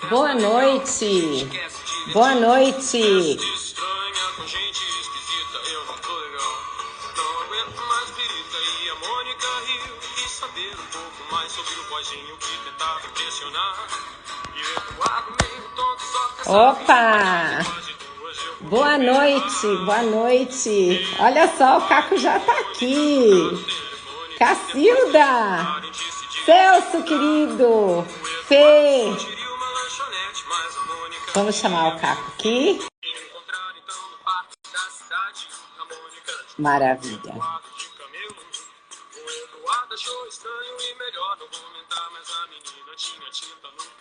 Boa noite. Boa noite. Opa! Boa noite, boa noite. Olha só, o Caco já tá aqui. Cacilda! Celso, querido! Fê! Vamos chamar o Caco aqui. Maravilha.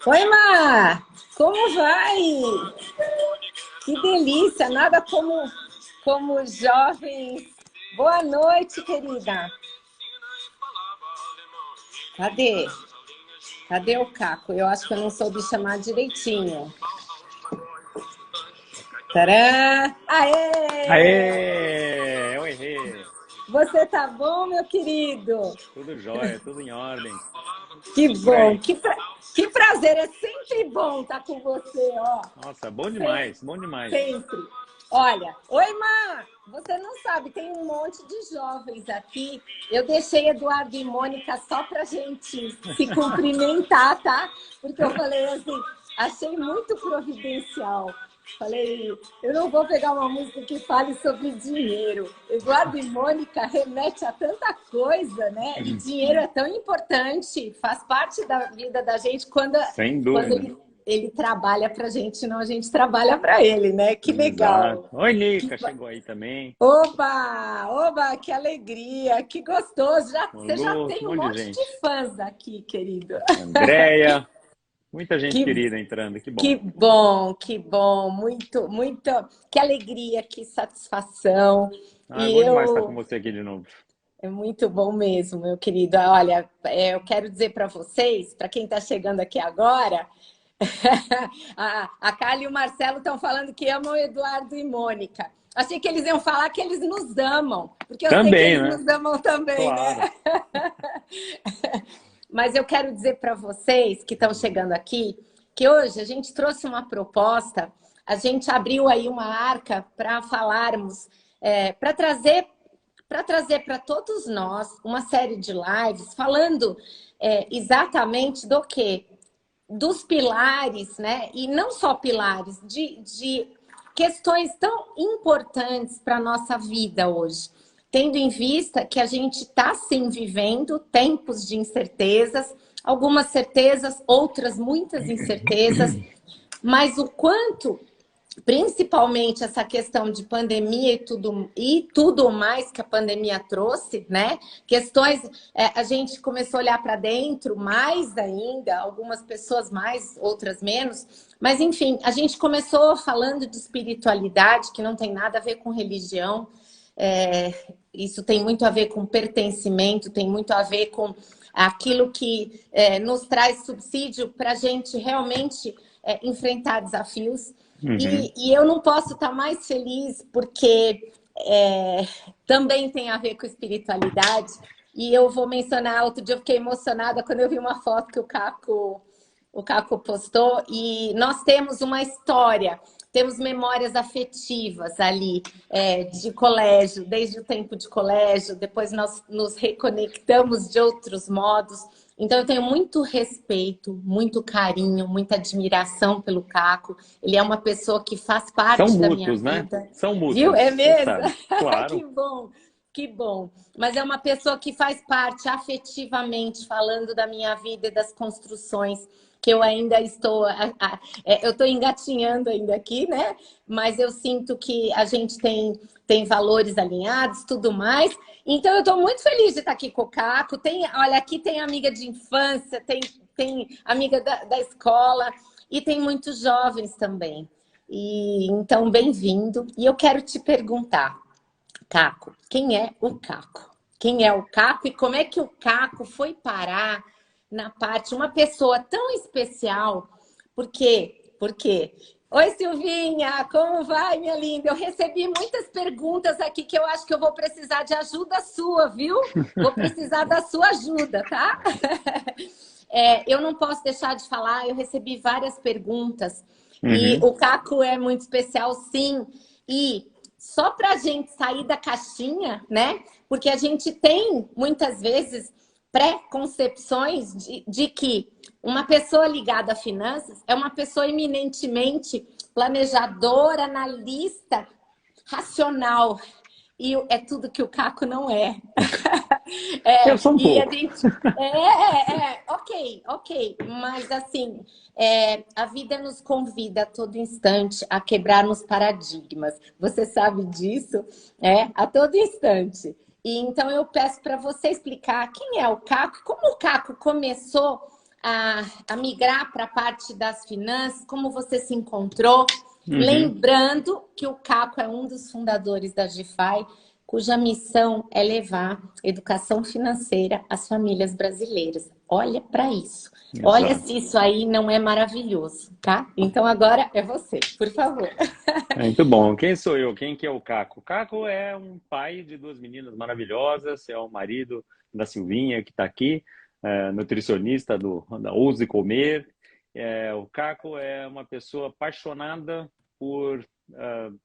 Oi, Má! Como vai? Que delícia! Nada como jovens. Boa noite, querida. Cadê? Cadê o Caco? Eu acho que eu não soube chamar direitinho. Tcharam! Aê! Aê! Eu errei. Você tá bom, meu querido? Tudo jóia, tudo em ordem. Que bom, que prazer, é sempre bom estar com você, ó. Nossa, bom demais, bom demais. Sempre. Olha, oi, Má, você não sabe, tem um monte de jovens aqui. Eu deixei Eduardo e Mônica só pra gente se cumprimentar, tá? Porque eu falei assim, achei muito providencial. Falei, eu não vou pegar uma música que fale sobre dinheiro. Eduardo e Mônica remete a tanta coisa, né? E dinheiro é tão importante, faz parte da vida da gente Sem dúvida. quando ele trabalha pra gente, não a gente trabalha pra ele, né? Que legal. Exato. Oi, Nica, chegou aí também. Oba! Oba, que alegria, que gostoso. Você já Lu, tem um monte de monte gente. de fãs aqui, querido. Andréia, muita gente Que querida entrando, que bom. Que bom, que bom, muito, que alegria, que satisfação. Ah, é E bom demais estar com você aqui de novo. é muito bom mesmo, meu querido. Olha, eu quero dizer para vocês, para quem está chegando aqui agora, a Carla e o Marcelo estão falando que amam Eduardo e Mônica. Achei que eles iam falar que eles nos amam, porque eu Também, sei que eles né? nos amam também, Claro. né? Mas eu quero dizer para vocês que estão chegando aqui, que hoje a gente trouxe uma proposta, a gente abriu aí uma arca para falarmos, para trazer para todos nós uma série de lives falando exatamente do quê? Dos pilares, né? E não só pilares, de questões tão importantes para a nossa vida hoje. Tendo em vista que a gente está, sim, vivendo tempos de incertezas, algumas certezas, outras muitas incertezas, mas o quanto, principalmente essa questão de pandemia e tudo mais que a pandemia trouxe, né? Questões, a gente começou a olhar para dentro mais ainda, algumas pessoas mais, outras menos, mas enfim, a gente começou falando de espiritualidade, que não tem nada a ver com religião, isso tem muito a ver com pertencimento, tem muito a ver com aquilo que nos traz subsídio para a gente realmente enfrentar desafios. Uhum. E eu não posso estar mais feliz porque também tem a ver com espiritualidade. E eu vou mencionar, outro dia eu fiquei emocionada quando eu vi uma foto que o Caco postou. E nós temos uma história, temos memórias afetivas ali de colégio, desde o tempo de colégio, depois nós nos reconectamos de outros modos. Então eu tenho muito respeito, muito carinho, muita admiração pelo Caco. Ele é uma pessoa que faz parte São da mútuos, minha né? vida. São mútuos. Viu? É mesmo? Claro. Que bom, que bom. Mas é uma pessoa que faz parte afetivamente, falando da minha vida e das construções que eu ainda estou... eu estou engatinhando ainda aqui, né? Mas eu sinto que a gente tem valores alinhados, tudo mais. Então, eu estou muito feliz de estar aqui com o Caco. Olha, aqui tem amiga de infância, tem amiga da escola e tem muitos jovens também. Então, bem-vindo. E eu quero te perguntar, Caco, quem é o Caco? Quem é o Caco e como é que o Caco foi parar na parte, uma pessoa tão especial, por quê? Oi, Silvinha, como vai, minha linda? Eu recebi muitas perguntas aqui que eu acho que eu vou precisar de ajuda sua, viu? Vou precisar da sua ajuda, tá? eu não posso deixar de falar, eu recebi várias perguntas e Uhum. o Caco é muito especial, sim. E só para a gente sair da caixinha, né? Porque a gente tem, muitas vezes, pré-concepções de que uma pessoa ligada a finanças é uma pessoa eminentemente planejadora, analista, racional. E é tudo que o Caco não é. Eu sou um E a pouco. gente. Ok. Mas assim, a vida nos convida a todo instante a quebrarmos paradigmas. Você sabe disso? A todo instante. E então eu peço para você explicar quem é o Caco, como o Caco começou a migrar para a parte das finanças, como você se encontrou. Uhum. Lembrando que o Caco é um dos fundadores da GFI, cuja missão é levar educação financeira às famílias brasileiras. Olha para isso. Olha Exato. se isso aí não é maravilhoso, tá? Então agora é você, por favor. Muito bom. Quem sou eu? Quem que é o Caco? O Caco é um pai de duas meninas maravilhosas, é o marido da Silvinha, que está aqui, nutricionista da Ouse Comer. O Caco é uma pessoa apaixonada por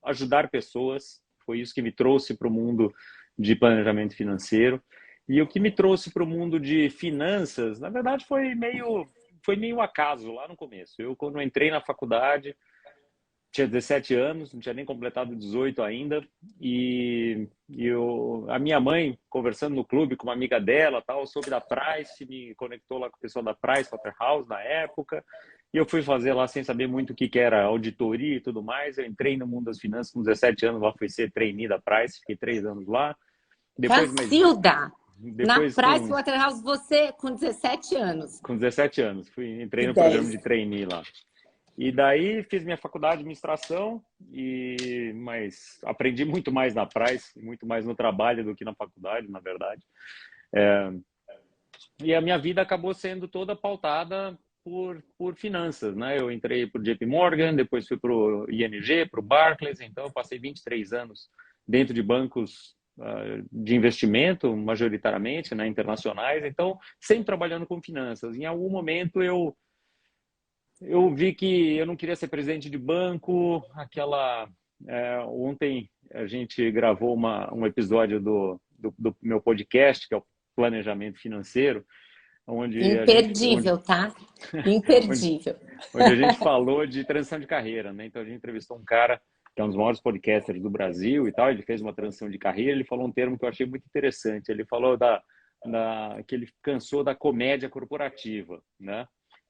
ajudar pessoas. Foi isso que me trouxe para o mundo de planejamento financeiro. E o que me trouxe para o mundo de finanças, na verdade, foi meio acaso lá no começo. Eu, quando entrei na faculdade, tinha 17 anos, não tinha nem completado 18 ainda, a minha mãe, conversando no clube com uma amiga dela, tal, soube da Price, me conectou lá com o pessoal da Price Waterhouse na época, e eu fui fazer lá sem saber muito o que que era auditoria e tudo mais. Eu entrei no mundo das finanças com 17 anos, lá fui ser trainee da Price, fiquei 3 anos lá. Depois, Cacilda! Na depois Price Waterhouse, você com 17 anos. com 17 anos, Que entrei no programa 10. de trainee lá. E daí fiz minha faculdade de administração, mas aprendi muito mais na Price, muito mais no trabalho do que na faculdade, na verdade. E a minha vida acabou sendo toda pautada por finanças, né? Eu entrei para o JP Morgan, depois fui para o ING, para o Barclays, então eu passei 23 anos dentro de bancos de investimento, majoritariamente, né, internacionais, então sempre trabalhando com finanças. Em algum momento eu vi que eu não queria ser presidente de banco. Ontem a gente gravou um episódio do meu podcast, que é o Planejamento Financeiro, Imperdível, tá? onde, Imperdível. onde a gente falou de transição de carreira, né? Então a gente entrevistou um cara que é um dos maiores podcasters do Brasil e tal. Ele fez uma transição de carreira. Ele falou um termo que eu achei muito interessante. Ele falou que ele cansou da comédia corporativa, né?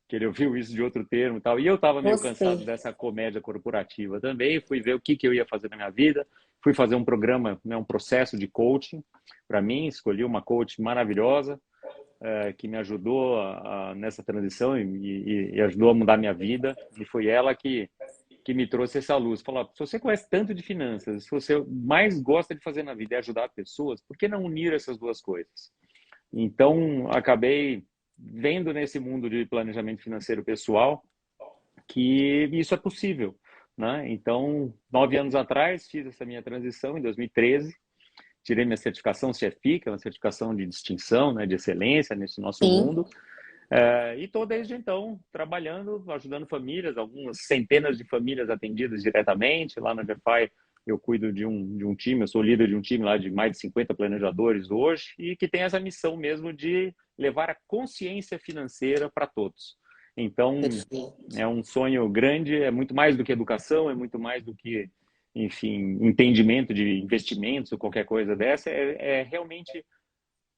Que ele ouviu isso de outro termo e tal. E eu estava meio cansado Gostei. dessa comédia corporativa também. Fui ver o que eu ia fazer na minha vida. Fui fazer um programa, né, um processo de coaching para mim. Escolhi uma coach maravilhosa que me ajudou nessa transição e ajudou a mudar minha vida. E foi ela que me trouxe essa luz. Falou: se você conhece tanto de finanças, se você mais gosta de fazer na vida é ajudar pessoas, por que não unir essas duas coisas? Então, acabei vendo nesse mundo de planejamento financeiro pessoal que isso é possível, né? Então, 9 anos atrás, fiz essa minha transição, em 2013, tirei minha certificação CFP, que é uma certificação de distinção, né, de excelência nesse nosso Sim. mundo, e estou desde então trabalhando, ajudando famílias, algumas centenas de famílias atendidas diretamente. Lá na GFI eu cuido de um time, eu sou líder de um time lá de mais de 50 planejadores hoje, e que tem essa missão mesmo de levar a consciência financeira para todos. Então, Perfeito. é um sonho grande, é muito mais do que educação, é muito mais do que, enfim, entendimento de investimentos ou qualquer coisa dessa, é realmente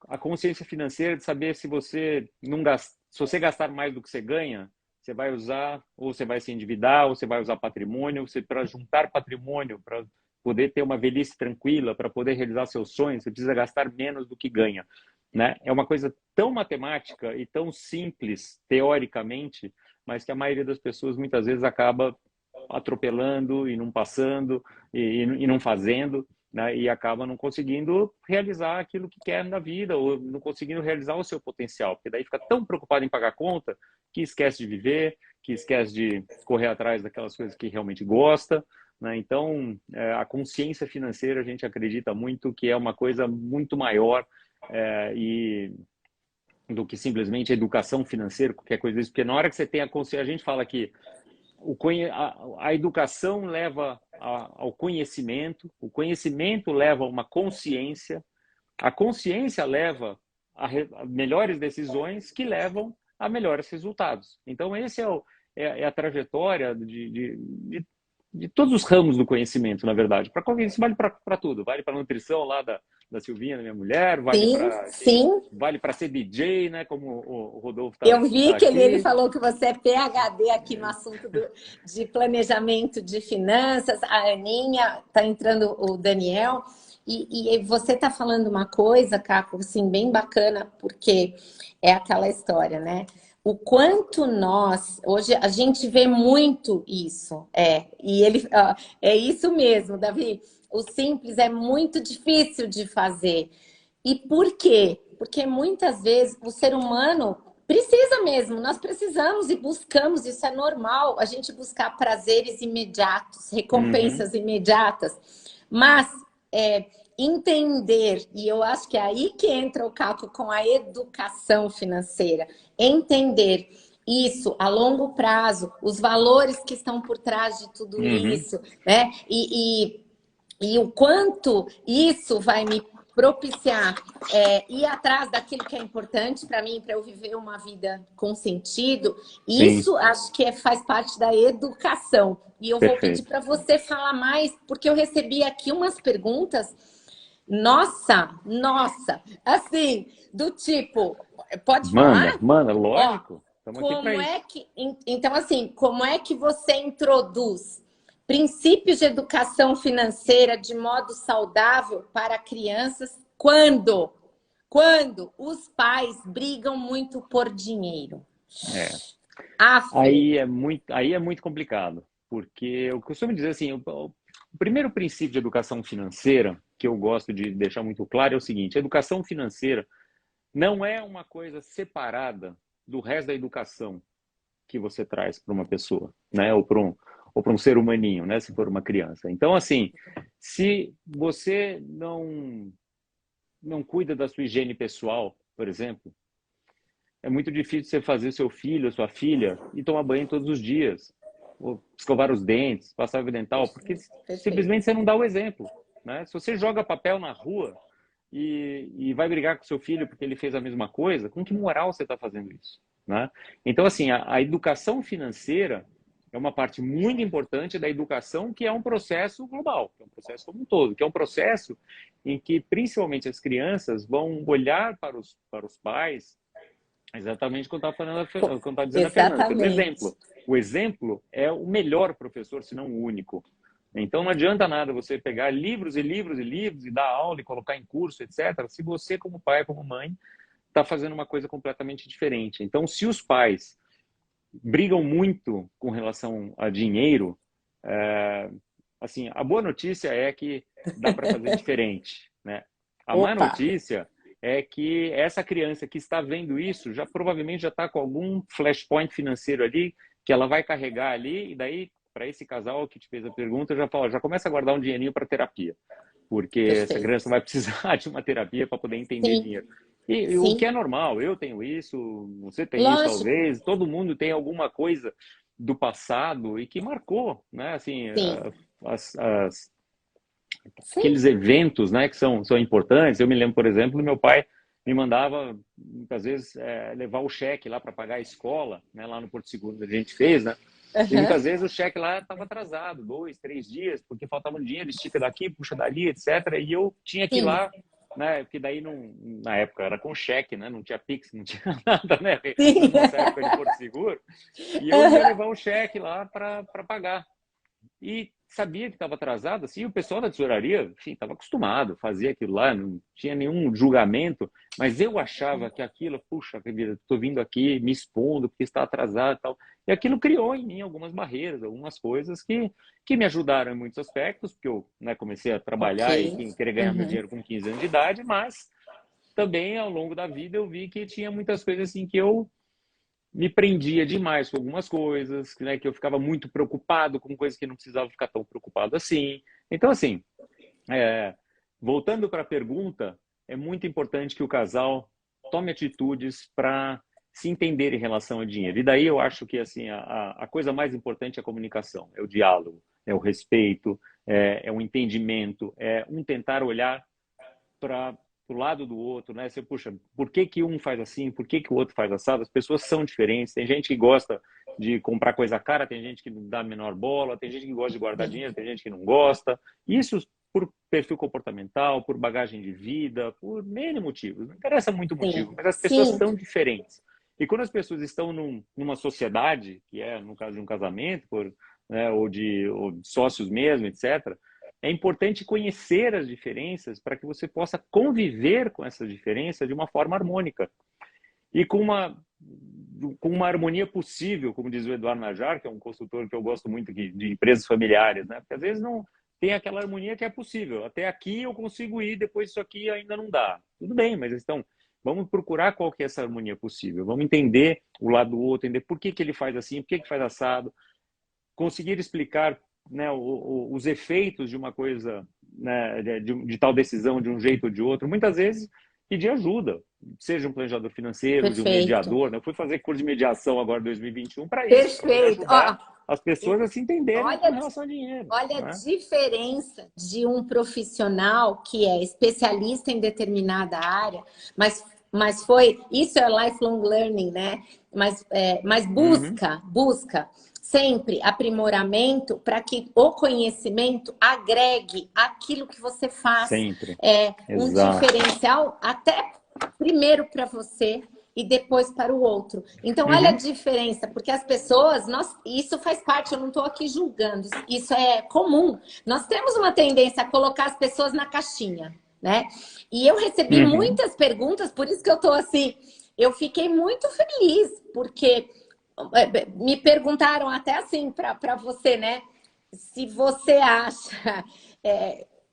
a consciência financeira de saber se você não gasta, se você gastar mais do que você ganha, você vai usar, ou você vai se endividar, ou você vai usar patrimônio. Você, para juntar patrimônio, para poder ter uma velhice tranquila, para poder realizar seus sonhos, você precisa gastar menos do que ganha, né? É uma coisa tão matemática e tão simples teoricamente, mas que a maioria das pessoas muitas vezes acaba atropelando e não passando e não fazendo, né? E acaba não conseguindo realizar aquilo que quer na vida, ou não conseguindo realizar o seu potencial, porque daí fica tão preocupado em pagar conta que esquece de viver, que esquece de correr atrás daquelas coisas que realmente gosta, né? Então, a consciência financeira, a gente acredita muito que é uma coisa muito maior, e do que simplesmente educação financeira, qualquer coisa disso, porque na hora que você tem a consciência, a gente fala que a educação leva ao conhecimento, o conhecimento leva a uma consciência, a consciência leva a melhores decisões que levam a melhores resultados. Então, esse é a trajetória de todos os ramos do conhecimento, na verdade. Isso vale para tudo. Vale para a nutrição lá da Silvinha, da minha mulher, Sim, sim. vale para ser DJ, né? Como o Rodolfo Eu vi tá que ele aqui. falou que você é PhD aqui no assunto de planejamento de finanças. A Aninha, está entrando o Daniel. E você está falando uma coisa, Caco, assim, bem bacana, porque é aquela história, né? O quanto hoje a gente vê muito isso, e é isso mesmo, Davi. O simples é muito difícil de fazer. E por quê? Porque muitas vezes o ser humano precisa mesmo, nós precisamos e buscamos, isso é normal, a gente buscar prazeres imediatos, Uhum, recompensas imediatas, mas entender, e eu acho que é aí que entra o Caco com a educação financeira, entender isso a longo prazo, os valores que estão por trás de tudo uhum. isso, né? E o quanto isso vai me propiciar ir atrás daquilo que é importante para mim, para eu viver uma vida com sentido, Sim, isso acho que faz parte da educação. E eu vou pedir perfeito. para você falar mais, porque eu recebi aqui umas perguntas, nossa, assim, do tipo, pode falar? Manda, Ó, lógico. Estamos aqui para como é isso. que. Então, assim, como é que você introduz princípios de educação financeira de modo saudável para crianças quando os pais brigam muito por dinheiro? É. Afe, Aí é muito complicado, porque eu costumo dizer assim, o primeiro princípio de educação financeira que eu gosto de deixar muito claro é o seguinte: educação financeira não é uma coisa separada do resto da educação que você traz para uma pessoa, né? Ou para um ser humaninho, né? Se for uma criança. Então, assim, se você não cuida da sua higiene pessoal, por exemplo, é muito difícil você fazer seu filho, sua filha, e tomar banho todos os dias, ou escovar os dentes, passar o dental, porque perfeito. simplesmente você não dá o exemplo, né? Se você joga papel na rua e vai brigar com seu filho porque ele fez a mesma coisa, com que moral você está fazendo isso, né? Então, assim, a educação financeira é uma parte muito importante da educação, que é um processo global, que é um processo como um todo, que é um processo em que principalmente as crianças vão olhar para os pais. Exatamente o que eu estava dizendo a Fernanda, pelo Exatamente. exemplo. O exemplo é o melhor professor, se não o único. Então não adianta nada você pegar livros e livros e livros e dar aula e colocar em curso, etc., se você, como pai, como mãe, está fazendo uma coisa completamente diferente. Então, se os pais brigam muito com relação a dinheiro, assim, a boa notícia é que dá para fazer diferente, né? A má Opa, notícia é que essa criança que está vendo isso já provavelmente já está com algum flashpoint financeiro ali que ela vai carregar ali, e daí para esse casal que te fez a pergunta, eu já falo, já começa a guardar um dinheirinho para terapia, porque essa perfeito. criança vai precisar de uma terapia para poder entender Sim, dinheiro. E o que é sim, normal, eu tenho isso, você tem isso lógico. talvez, todo mundo tem alguma coisa do passado e que marcou, né? Assim, Sim, as, as, sim, aqueles eventos, né, que são importantes. Eu me lembro, por exemplo, do meu pai me mandava muitas vezes levar o cheque lá para pagar a escola, né, lá no Porto Seguro, que a gente fez, né? E aham, muitas vezes o cheque lá estava atrasado, 2, 3 dias, porque faltava um dinheiro, estica daqui, puxa dali, etc. E eu tinha que ir sim, lá, né? Porque daí não, na época era com cheque, né? Não tinha Pix, não tinha nada, né? sim. Nossa época de Porto Seguro. E eu ia Aham, levar o cheque lá para pagar. E sabia que estava atrasado, assim, o pessoal da tesouraria, enfim, estava acostumado, fazia aquilo lá, não tinha nenhum julgamento, mas eu achava que aquilo, puxa vida, estou vindo aqui me expondo porque está atrasado e tal. E aquilo criou em mim algumas barreiras, algumas coisas que me ajudaram em muitos aspectos, porque eu, né, comecei a ok. trabalhar e querer ganhar meu Uhum. dinheiro com 15 anos de idade, mas também ao longo da vida eu vi que tinha muitas coisas assim que eu me prendia demais com algumas coisas, né, que eu ficava muito preocupado com coisas que não precisava ficar tão preocupado assim. Então, assim, é, voltando para a pergunta, é muito importante que o casal tome atitudes para se entender em relação ao dinheiro. E daí eu acho que assim a coisa mais importante é a comunicação, é o diálogo, é o respeito, é o entendimento, é um tentar olhar para o lado do outro, né? Você, puxa, por que que um faz assim, por que que o outro faz assado? As pessoas são diferentes, tem gente que gosta de comprar coisa cara, tem gente que não dá a menor bola, tem gente que gosta de guardar dinheiro, tem gente que não gosta. Isso por perfil comportamental, por bagagem de vida, por N motivos. Não interessa muito o motivo, Sim, mas as pessoas sim, são diferentes. E quando as pessoas estão numa sociedade, que é no caso de um casamento, né, ou de sócios mesmo, etc., é importante conhecer as diferenças para que você possa conviver com essas diferenças de uma forma harmônica e com uma harmonia possível, como diz o Eduardo Najar, que é um consultor que eu gosto muito de empresas familiares, né? Porque às vezes não tem aquela harmonia que é possível. Até aqui eu consigo ir, depois isso aqui ainda não dá. Tudo bem, mas então vamos procurar qual que é essa harmonia possível. Vamos entender o lado do outro, entender por que que ele faz assim, por que que faz assado, conseguir explicar, né, os efeitos de uma coisa, né, de tal decisão de um jeito ou de outro, muitas vezes pedir ajuda, seja um planejador financeiro, de um perfeito. mediador, né? Eu fui fazer curso de mediação agora em 2021 para isso, para poder Perfeito. ajudar Ó, as pessoas a se entenderem com olha, relação ao dinheiro, olha a né? diferença de um profissional que é especialista em determinada área, mas foi, isso é lifelong learning, né? Mas Uhum, busca sempre aprimoramento para que o conhecimento agregue aquilo que você faz. sempre, É um exato. diferencial até primeiro para você e depois para o outro. Então, olha a Uhum, diferença, porque as pessoas, isso faz parte, eu não estou aqui julgando, isso é comum. Nós temos uma tendência a colocar as pessoas na caixinha, né? E eu recebi uhum, muitas perguntas, por isso que eu estou assim, eu fiquei muito feliz, porque me perguntaram até assim para você, né? Se você acha,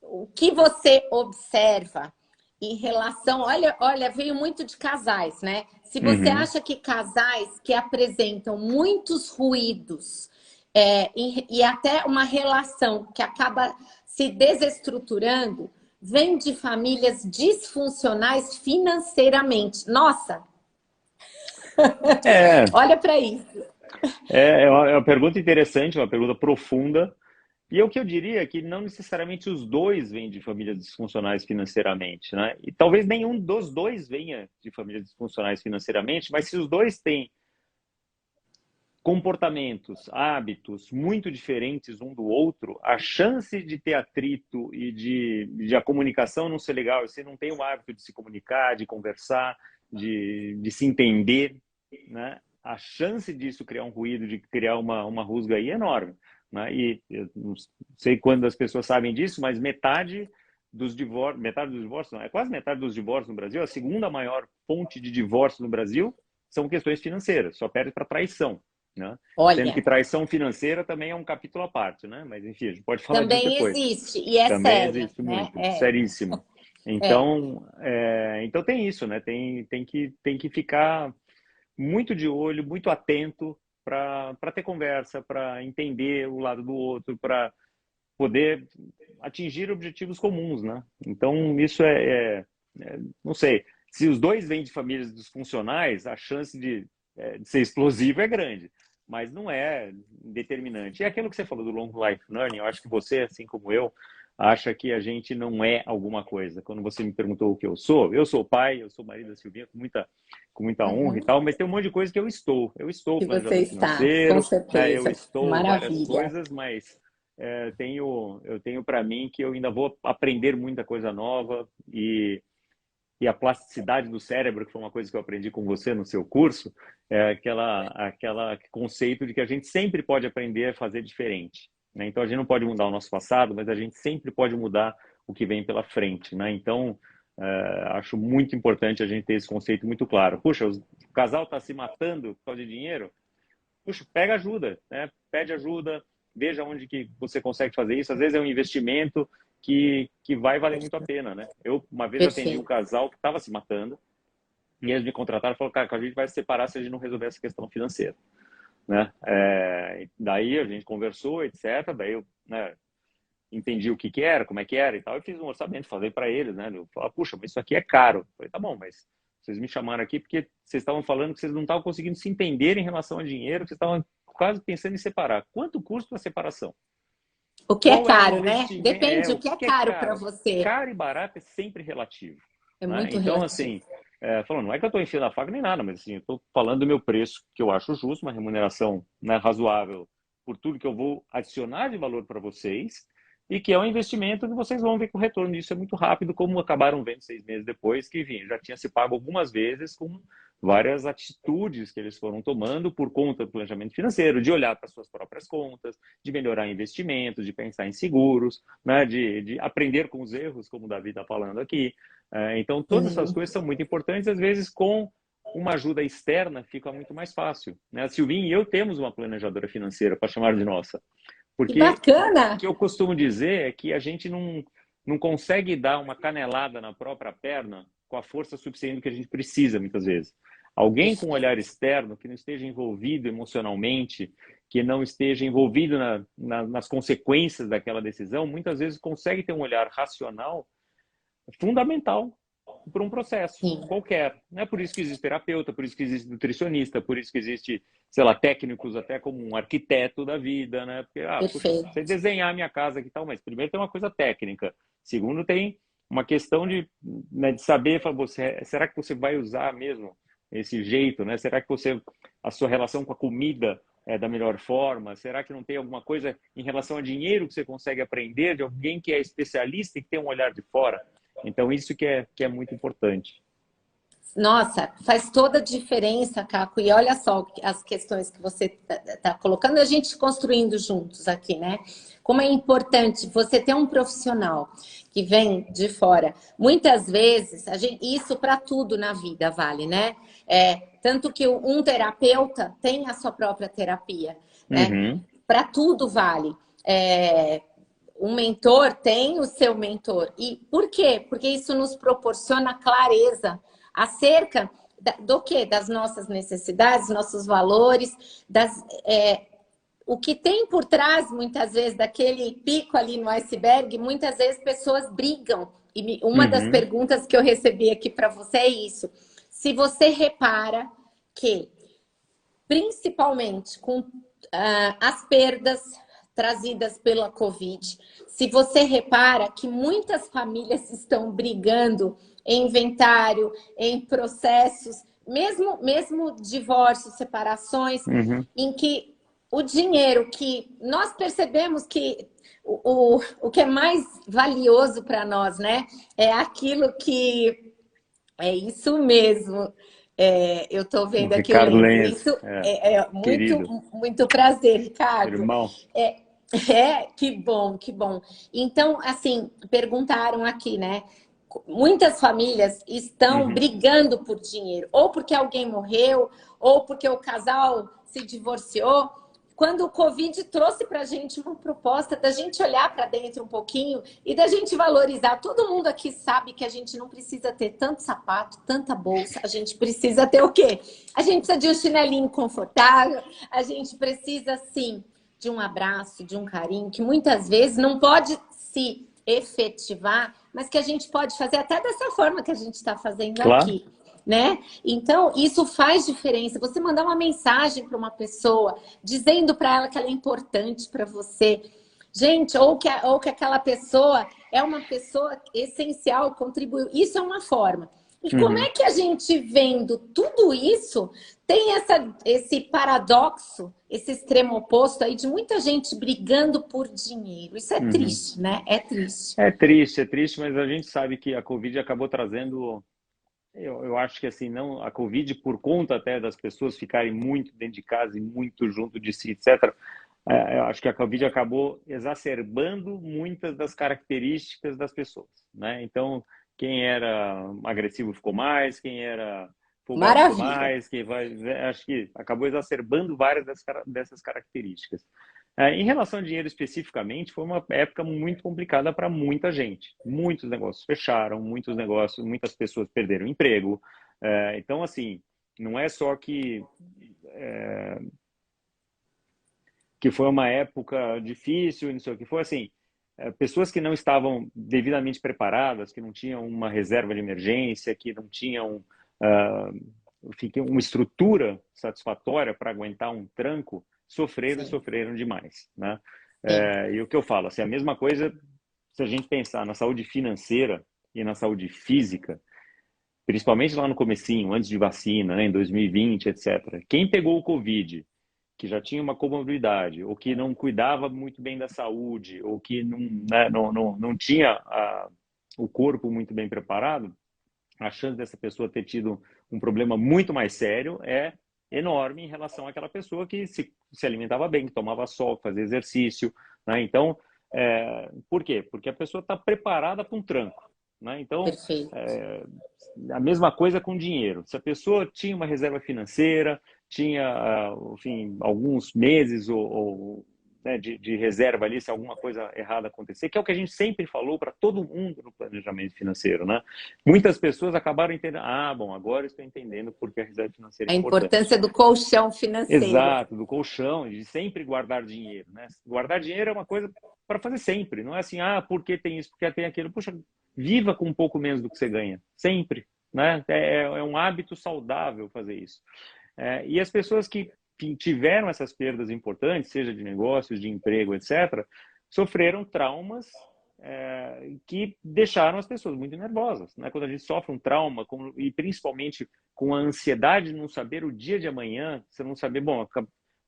o que você observa em relação, olha, veio muito de casais, né? Se você uhum. acha que casais que apresentam muitos ruídos e até uma relação que acaba se desestruturando, vem de famílias disfuncionais financeiramente. Nossa, É, olha para isso. é uma pergunta interessante, uma pergunta profunda. E é o que eu diria é que não necessariamente os dois vêm de famílias disfuncionais financeiramente, né? E talvez nenhum dos dois venha de famílias disfuncionais financeiramente, mas se os dois têm comportamentos, hábitos muito diferentes um do outro, a chance de ter atrito e de a comunicação não ser legal, você não tem o hábito de se comunicar, de conversar, de se entender, né? A chance disso criar um ruído, de criar uma rusga aí é enorme, né? E eu não sei quando as pessoas sabem disso, mas metade dos divórcios, não, é quase metade dos divórcios no Brasil, a segunda maior fonte de divórcio no Brasil são questões financeiras, só perde para traição, né? Sendo que Olha, traição financeira também é um capítulo à parte, né? Mas enfim, a gente pode falar disso também depois. existe, e é Também séria, existe né? muito, seríssimo. É. Então tem isso, né? Tem que ficar muito de olho, muito atento para ter conversa, para entender o lado do outro, para poder atingir objetivos comuns, né? Então isso não sei, se os dois vêm de famílias disfuncionais, a chance de ser explosivo é grande, mas não é determinante. É aquilo que você falou do long life learning, eu acho que você, assim como eu, acha que a gente não é alguma coisa. Quando você me perguntou o que eu sou pai, eu sou marido da Silvinha com muita honra e Uhum. tal, mas tem um monte de coisa que eu estou. Eu estou Que você planejador está, com financeiro, né? Eu certeza. estou várias Maravilha. coisas, mas eu tenho para mim que eu ainda vou aprender muita coisa nova e a plasticidade do cérebro, que foi uma coisa que eu aprendi com você no seu curso, é aquela conceito de que a gente sempre pode aprender a fazer diferente, né? Então a gente não pode mudar o nosso passado, mas a gente sempre pode mudar o que vem pela frente, né? Então acho muito importante a gente ter esse conceito muito claro. Puxa, o casal está se matando por causa de dinheiro? Puxa, pega ajuda, né? Pede ajuda, veja onde que você consegue fazer isso. Às vezes é um investimento que vai valer muito a pena, né? Uma vez, atendi um Perfeito. casal que estava se matando e eles me contrataram e falaram, cara, a gente vai se separar se a gente não resolver essa questão financeira, né? Daí a gente conversou, etc. Daí eu, né, entendi o que era, como é que era e tal. Eu fiz um orçamento, falei para eles, né? Eu falei, puxa, mas isso aqui é caro. Eu falei, tá bom, mas Vocês me chamaram aqui porque vocês estavam falando que vocês não estavam conseguindo se entender em relação ao dinheiro, que vocês estavam quase pensando em separar. Quanto custa a separação? O que é Qual é o caro, né? investimento? Depende, o O que é que é caro para caro? você. Caro e barato é sempre relativo. É Né? muito Então, relativo. assim, falando, não é que eu estou enfiando a faca nem nada, mas assim, eu estou falando do meu preço, que eu acho justo, uma remuneração, né, razoável por tudo que eu vou adicionar de valor para vocês, e que é um investimento que vocês vão ver que o retorno disso é muito rápido, como acabaram vendo 6 meses depois, que enfim, já tinha se pago algumas vezes com várias atitudes que eles foram tomando por conta do planejamento financeiro, de olhar para suas próprias contas, de melhorar investimentos, de pensar em seguros, né, de aprender com os erros, como o Davi está falando aqui. Então, todas essas Sim. coisas são muito importantes, às vezes com uma ajuda externa fica muito mais fácil. Né? A Silvinha e eu temos uma planejadora financeira, para chamar de nossa. Que Porque o bacana! que eu costumo dizer é que a gente não consegue dar uma canelada na própria perna com a força suficiente que a gente precisa, muitas vezes. Alguém com um olhar externo, que não esteja envolvido emocionalmente, que não esteja envolvido nas consequências daquela decisão, muitas vezes consegue ter um olhar racional fundamental para um processo Sim, qualquer. Não é por isso que existe terapeuta, por isso que existe nutricionista, por isso que existe, sei lá, técnicos até como um arquiteto da vida, né? Porque, puxa, perfeito. sei desenhar a minha casa aqui e tal, mas primeiro tem uma coisa técnica. Segundo, tem uma questão né, de saber, será que você vai usar mesmo esse jeito, né? Será que a sua relação com a comida é da melhor forma? Será que não tem alguma coisa em relação a dinheiro que você consegue aprender de alguém que é especialista e que tem um olhar de fora? Então, isso que é muito importante. Nossa, faz toda a diferença, Caco. E olha só as questões que você está colocando, a gente construindo juntos aqui, né? Como é importante você ter um profissional que vem de fora. Muitas vezes, isso para tudo na vida vale, né? Tanto que um terapeuta tem a sua própria terapia, né? Uhum, Para tudo vale. Um mentor tem o seu mentor. E por quê? Porque isso nos proporciona clareza acerca do quê? Das nossas necessidades, nossos valores, o que tem por trás, muitas vezes, daquele pico ali no iceberg, muitas vezes pessoas brigam. E uma das uhum, perguntas que eu recebi aqui para você é isso. Se você repara que, principalmente com as perdas trazidas pela Covid, se você repara que muitas famílias estão brigando em inventário, em processos, mesmo divórcios, separações, uhum. em que o dinheiro que nós percebemos que o que é mais valioso para nós, né? É aquilo que é isso mesmo. Eu estou O vendo aqui o Ricardo Lenzo. Lenz, Isso é muito, querido, muito prazer, Ricardo. irmão. É, que bom, que bom. Então, assim, perguntaram aqui, né? Muitas famílias estão Uhum. brigando por dinheiro, ou porque alguém morreu, ou porque o casal se divorciou. Quando o Covid trouxe para a gente uma proposta da gente olhar para dentro um pouquinho e da gente valorizar. Todo mundo aqui sabe que a gente não precisa ter tanto sapato, tanta bolsa. A gente precisa ter o quê? A gente precisa de um chinelinho confortável. A gente precisa, sim, de um abraço, de um carinho, que muitas vezes não pode se efetivar, mas que a gente pode fazer até dessa forma que a gente está fazendo Claro, aqui, né? Então, isso faz diferença. Você mandar uma mensagem para uma pessoa dizendo para ela que ela é importante para você. Gente, ou que aquela pessoa é uma pessoa essencial, contribuiu. Isso é uma forma. E como uhum, é que a gente vendo tudo isso tem esse paradoxo, esse extremo oposto aí de muita gente brigando por dinheiro? Isso é uhum. triste, né? É triste. É triste, mas a gente sabe que a Covid acabou trazendo. Eu acho que assim, não, a Covid, por conta até das pessoas ficarem muito dentro de casa e muito junto de si, etc., eu acho que a Covid acabou exacerbando muitas das características das pessoas, né? Então, quem era agressivo ficou mais, quem era folgado ficou Maravilha. mais, acho que acabou exacerbando várias dessas características. Em relação ao dinheiro especificamente, foi uma época muito complicada para muita gente. Muitos negócios fecharam, muitas pessoas perderam emprego. Então, assim, não é só que foi uma época difícil, não sei o que foi, assim, pessoas que não estavam devidamente preparadas, que não tinham uma reserva de emergência, que não tinham enfim, uma estrutura satisfatória para aguentar um tranco, sofreram e Sim, sofreram demais, né? sim, E o que eu falo, assim, a mesma coisa, se a gente pensar na saúde financeira e na saúde física, principalmente lá no comecinho, antes de vacina, né, em 2020, etc. Quem pegou o Covid, que já tinha uma comorbidade, ou que não cuidava muito bem da saúde, ou que não, né, não tinha o corpo muito bem preparado, a chance dessa pessoa ter tido um problema muito mais sério é enorme em relação àquela pessoa que se alimentava bem, que tomava sol, que fazia exercício, né? Então, por quê? Porque a pessoa está preparada para um tranco, né? Então, perfeito. a mesma coisa com dinheiro. Se a pessoa tinha uma reserva financeira, tinha, enfim, alguns meses né, de reserva ali, se alguma coisa errada acontecer, que é o que a gente sempre falou para todo mundo no planejamento financeiro, né? Muitas pessoas acabaram entendendo, bom, agora estou entendendo porque a reserva financeira A é importante. importância do colchão financeiro. Exato, do colchão, de sempre guardar dinheiro, né? Guardar dinheiro é uma coisa para fazer sempre, não é assim, porque tem isso, porque tem aquilo. Puxa, viva com um pouco menos do que você ganha, sempre, né? É um hábito saudável fazer isso. E as pessoas que tiveram essas perdas importantes, seja de negócios, de emprego, etc., sofreram traumas que deixaram as pessoas muito nervosas, né? Quando a gente sofre um trauma, e principalmente com a ansiedade de não saber o dia de amanhã, você não saber, bom,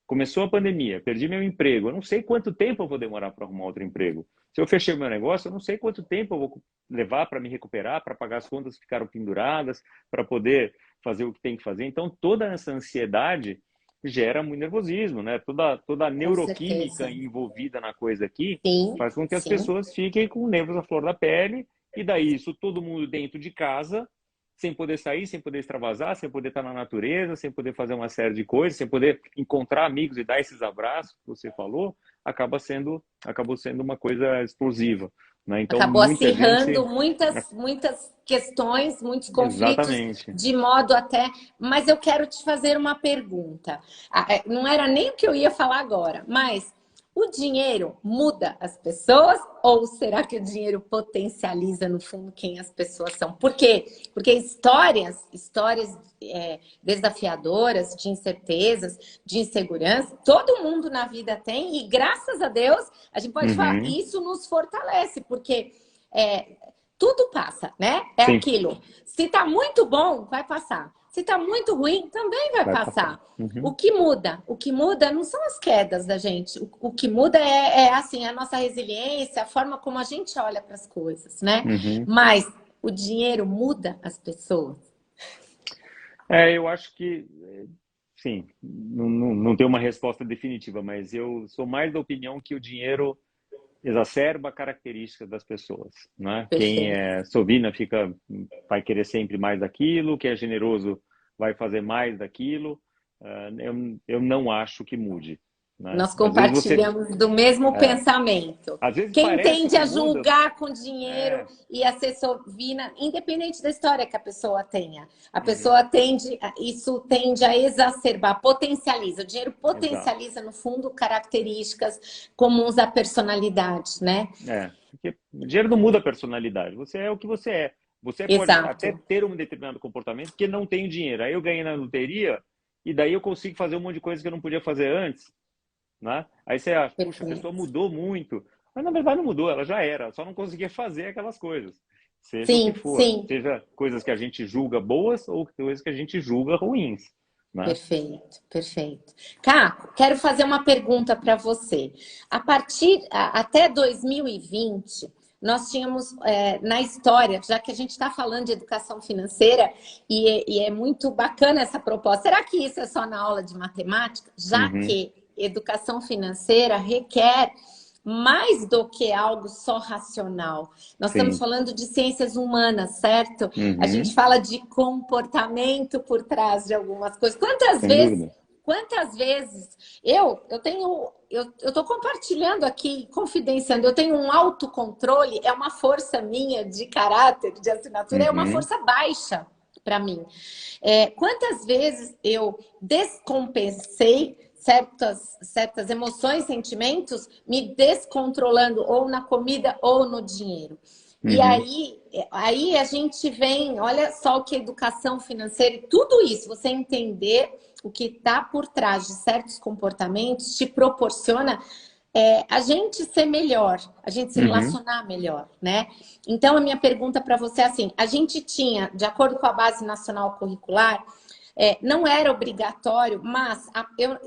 começou a pandemia, perdi meu emprego, eu não sei quanto tempo eu vou demorar para arrumar outro emprego. Se eu fechei meu negócio, eu não sei quanto tempo eu vou levar para me recuperar, para pagar as contas que ficaram penduradas, para poder fazer o que tem que fazer. Então, toda essa ansiedade gera muito nervosismo, né? Toda a Com neuroquímica certeza. envolvida na coisa aqui Sim, faz com que as sim. pessoas fiquem com nervos à flor da pele, e daí isso todo mundo dentro de casa, sem poder sair, sem poder extravasar, sem poder estar na natureza, sem poder fazer uma série de coisas, sem poder encontrar amigos e dar esses abraços que você falou, acabou sendo uma coisa explosiva, né? Então, Acabou muita acirrando gente... muitas questões, muitos conflitos, Exatamente. de modo até. Mas eu quero te fazer uma pergunta. Não era nem o que eu ia falar agora, mas o dinheiro muda as pessoas ou será que o dinheiro potencializa, no fundo, quem as pessoas são? Por quê? Porque histórias desafiadoras, de incertezas, de insegurança, todo mundo na vida tem, e graças a Deus a gente pode falar, Uhum. isso nos fortalece, porque tudo passa, né? É Sim, aquilo. Se tá muito bom, vai passar. Se tá muito ruim, também vai vai passar. passar. Uhum. O que muda? O que muda não são as quedas da gente. O que muda assim, a nossa resiliência, a forma como a gente olha para as coisas, né? Uhum. Mas o dinheiro muda as pessoas. Eu acho que, sim, não tem uma resposta definitiva, mas eu sou mais da opinião que o dinheiro exacerba características das pessoas, né? Quem Perfeito. é sovina vai querer sempre mais daquilo, quem é generoso vai fazer mais daquilo. Eu não acho que mude, né? Nós compartilhamos do mesmo pensamento. Às vezes Quem parece tende que a muda, julgar com dinheiro é, e a ser sovina, independente da história que a pessoa tenha, a uhum, pessoa isso tende a exacerbar, potencializa. O dinheiro exato. potencializa, no fundo, características comuns à personalidade, né? Porque o dinheiro não muda a personalidade. Você é o que você é. Você pode até Exato. ter um determinado comportamento porque não tem dinheiro. Aí eu ganhei na loteria e daí eu consigo fazer um monte de coisa que eu não podia fazer antes, né? Aí você acha, puxa, a pessoa Perfeito. mudou muito. Mas na verdade não mudou, ela já era, só não conseguia fazer aquelas coisas. Seja o que Sim, for, sim. seja coisas que a gente julga boas ou coisas que a gente julga ruins, né? Perfeito, perfeito. Caco, quero fazer uma pergunta para você. Até 2020, nós tínhamos na história, já que a gente está falando de educação financeira, e é muito bacana essa proposta. Será que isso é só na aula de matemática? Já Uhum, que educação financeira requer mais do que algo só racional. Nós estamos sim. falando de ciências humanas, certo? A gente Uhum, fala de comportamento por trás de algumas coisas. sem dúvida. Quantas vezes eu estou compartilhando aqui, confidenciando, eu tenho um autocontrole, é uma força minha de caráter, de assinatura, é uma Uhum, força baixa para mim. Quantas vezes eu descompensei certas emoções, sentimentos, me descontrolando ou na comida ou no dinheiro. E Uhum. aí a gente vem, olha só o que é educação financeira e tudo isso, você entender o que está por trás de certos comportamentos te proporciona a gente ser melhor, a gente se Uhum. relacionar melhor, né? Então, a minha pergunta para você é assim, a gente tinha, de acordo com a Base Nacional Curricular, não era obrigatório, mas,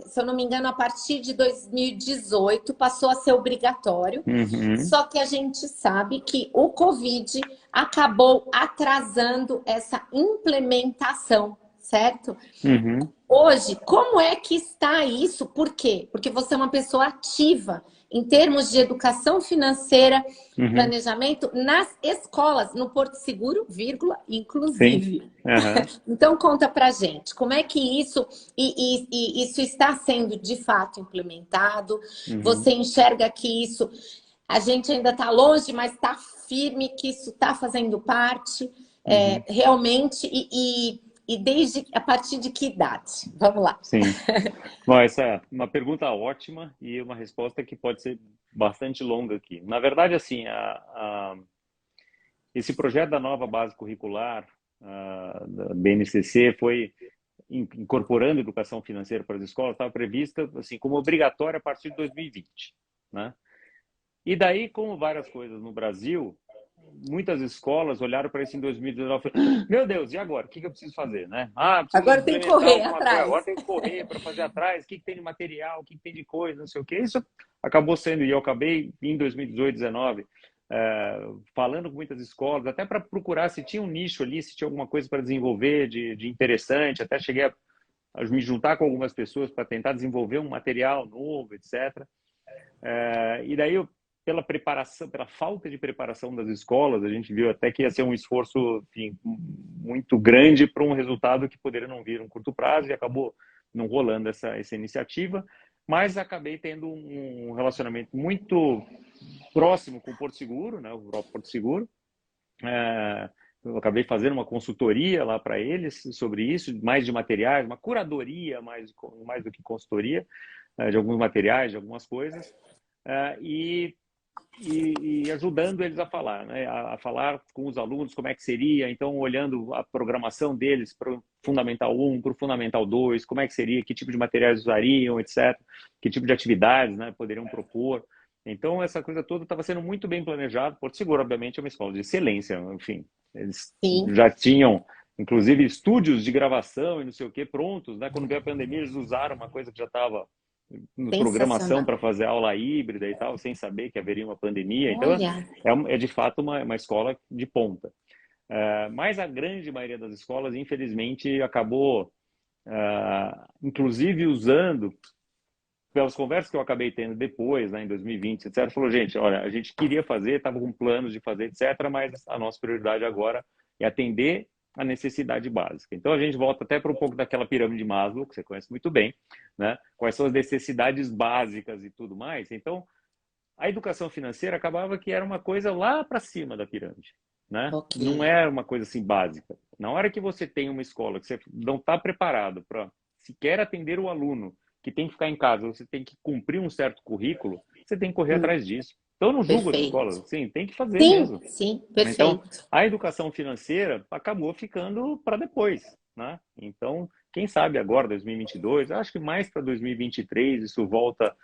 se eu não me engano, a partir de 2018 passou a ser obrigatório. Uhum. Só que a gente sabe que o Covid acabou atrasando essa implementação, certo? Uhum. Hoje, como é que está isso? Por quê? Porque você é uma pessoa ativa em termos de educação financeira, Uhum. planejamento nas escolas, no Porto Seguro, vírgula, Sim. inclusive. Aham. Então conta pra gente, como é que isso e isso está sendo de fato implementado? Uhum. Você enxerga que isso a gente ainda está longe, mas está firme que isso está fazendo parte Uhum. realmente e desde a partir de que idade? Vamos lá. Sim. Bom, essa é uma pergunta ótima e uma resposta que pode ser bastante longa aqui. Na verdade, assim, esse projeto da nova base curricular, da BNCC, foi incorporando educação financeira para as escolas, estava prevista assim como obrigatória a partir de 2020, né? E daí, como várias coisas no Brasil, muitas escolas olharam para isso em 2019 e falaram, meu Deus, e agora? O que eu preciso fazer, né? Ah, preciso Agora tem que implementar correr alguma coisa, atrás. agora tem que correr para fazer atrás, o que tem de material, o que tem de coisa, não sei o quê. Isso acabou sendo, e eu acabei em 2018, 2019, falando com muitas escolas, até para procurar se tinha um nicho ali, se tinha alguma coisa para desenvolver de interessante, até cheguei a me juntar com algumas pessoas para tentar desenvolver um material novo, etc. E daí, pela preparação, pela falta de preparação das escolas, a gente viu até que ia ser um esforço, enfim, muito grande para um resultado que poderia não vir um curto prazo e acabou não rolando essa iniciativa, mas acabei tendo um relacionamento muito próximo com o Porto Seguro, né, o próprio Porto Seguro. Eu acabei fazendo uma consultoria lá para eles sobre isso, mais de materiais, uma curadoria mais do que consultoria, de alguns materiais, de algumas coisas. E ajudando eles a falar, né? A falar com os alunos como é que seria, então olhando a programação deles para o Fundamental 1, para o Fundamental 2, como é que seria, que tipo de materiais usariam, etc., que tipo de atividades, né, poderiam propor. Então, essa coisa toda estava sendo muito bem planejada. Porto Seguro, obviamente, é uma escola de excelência, enfim, eles Sim, já tinham, inclusive, estúdios de gravação e não sei o que prontos, né? Quando veio a pandemia, eles usaram uma coisa que já estava programação sensacional. para fazer aula híbrida e tal, sem saber que haveria uma pandemia. Então, Olha, é de fato uma escola de ponta. Mas a grande maioria das escolas, infelizmente, acabou, inclusive, usando, pelas conversas que eu acabei tendo depois, né, em 2020, etc., falou, gente, olha, a gente queria fazer, estava com planos de fazer, etc., mas a nossa prioridade agora é atender a necessidade básica. Então, a gente volta até para um pouco daquela pirâmide de Maslow, que você conhece muito bem, né? Quais são as necessidades básicas e tudo mais. Então, a educação financeira acabava que era uma coisa lá para cima da pirâmide, né? ok. Não era uma coisa assim básica. Na hora que você tem uma escola que você não está preparado para sequer atender o aluno, que tem que ficar em casa, você tem que cumprir um certo currículo, você tem que correr Hum, atrás disso. Então, eu não julgo as escolas, perfeito. sim, tem que fazer Sim, mesmo. sim, Então, perfeito. a educação financeira acabou ficando para depois, né? Então, quem sabe agora, 2022, acho que mais para 2023 isso volta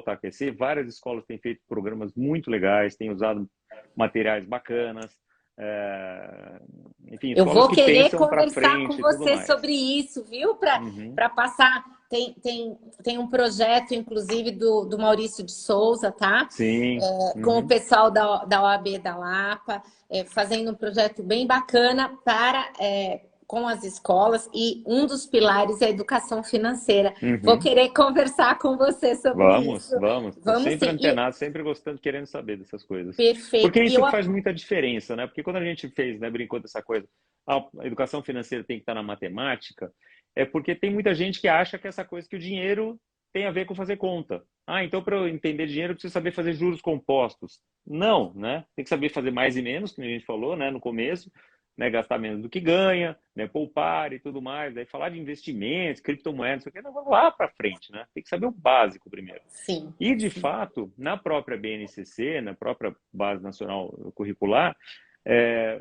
a aquecer. Várias escolas têm feito programas muito legais, têm usado materiais bacanas, enfim, Eu escolas vou que querer pensam para conversar com frente e tudo você mais. sobre isso, viu? Uhum. Para passar. Tem um projeto, inclusive, do Maurício de Souza, tá? Sim. Com o Uhum. pessoal da OAB da Lapa, fazendo um projeto bem bacana com as escolas, e um dos pilares é a educação financeira. Vou Uhum. querer conversar com você sobre isso. Vamos. Estou Vamos sempre sim. E, antenado, sempre gostando, querendo saber dessas coisas. Porque perfeito. E isso eu, que faz muita diferença, né? Porque quando a gente fez, né, brincou dessa coisa, a educação financeira tem que estar na matemática, é porque tem muita gente que acha que essa coisa que o dinheiro tem a ver com fazer conta. Ah, então para eu entender dinheiro eu preciso saber fazer juros compostos. Não, né? Tem que saber fazer mais e menos, como a gente falou, né, no começo. né, gastar menos do que ganha, né, poupar e tudo mais. Daí falar de investimentos, criptomoedas, isso aqui, não vamos lá para frente, né? Tem que saber o básico primeiro. Sim, E, de sim. fato, na própria BNCC, na própria Base Nacional Curricular, é,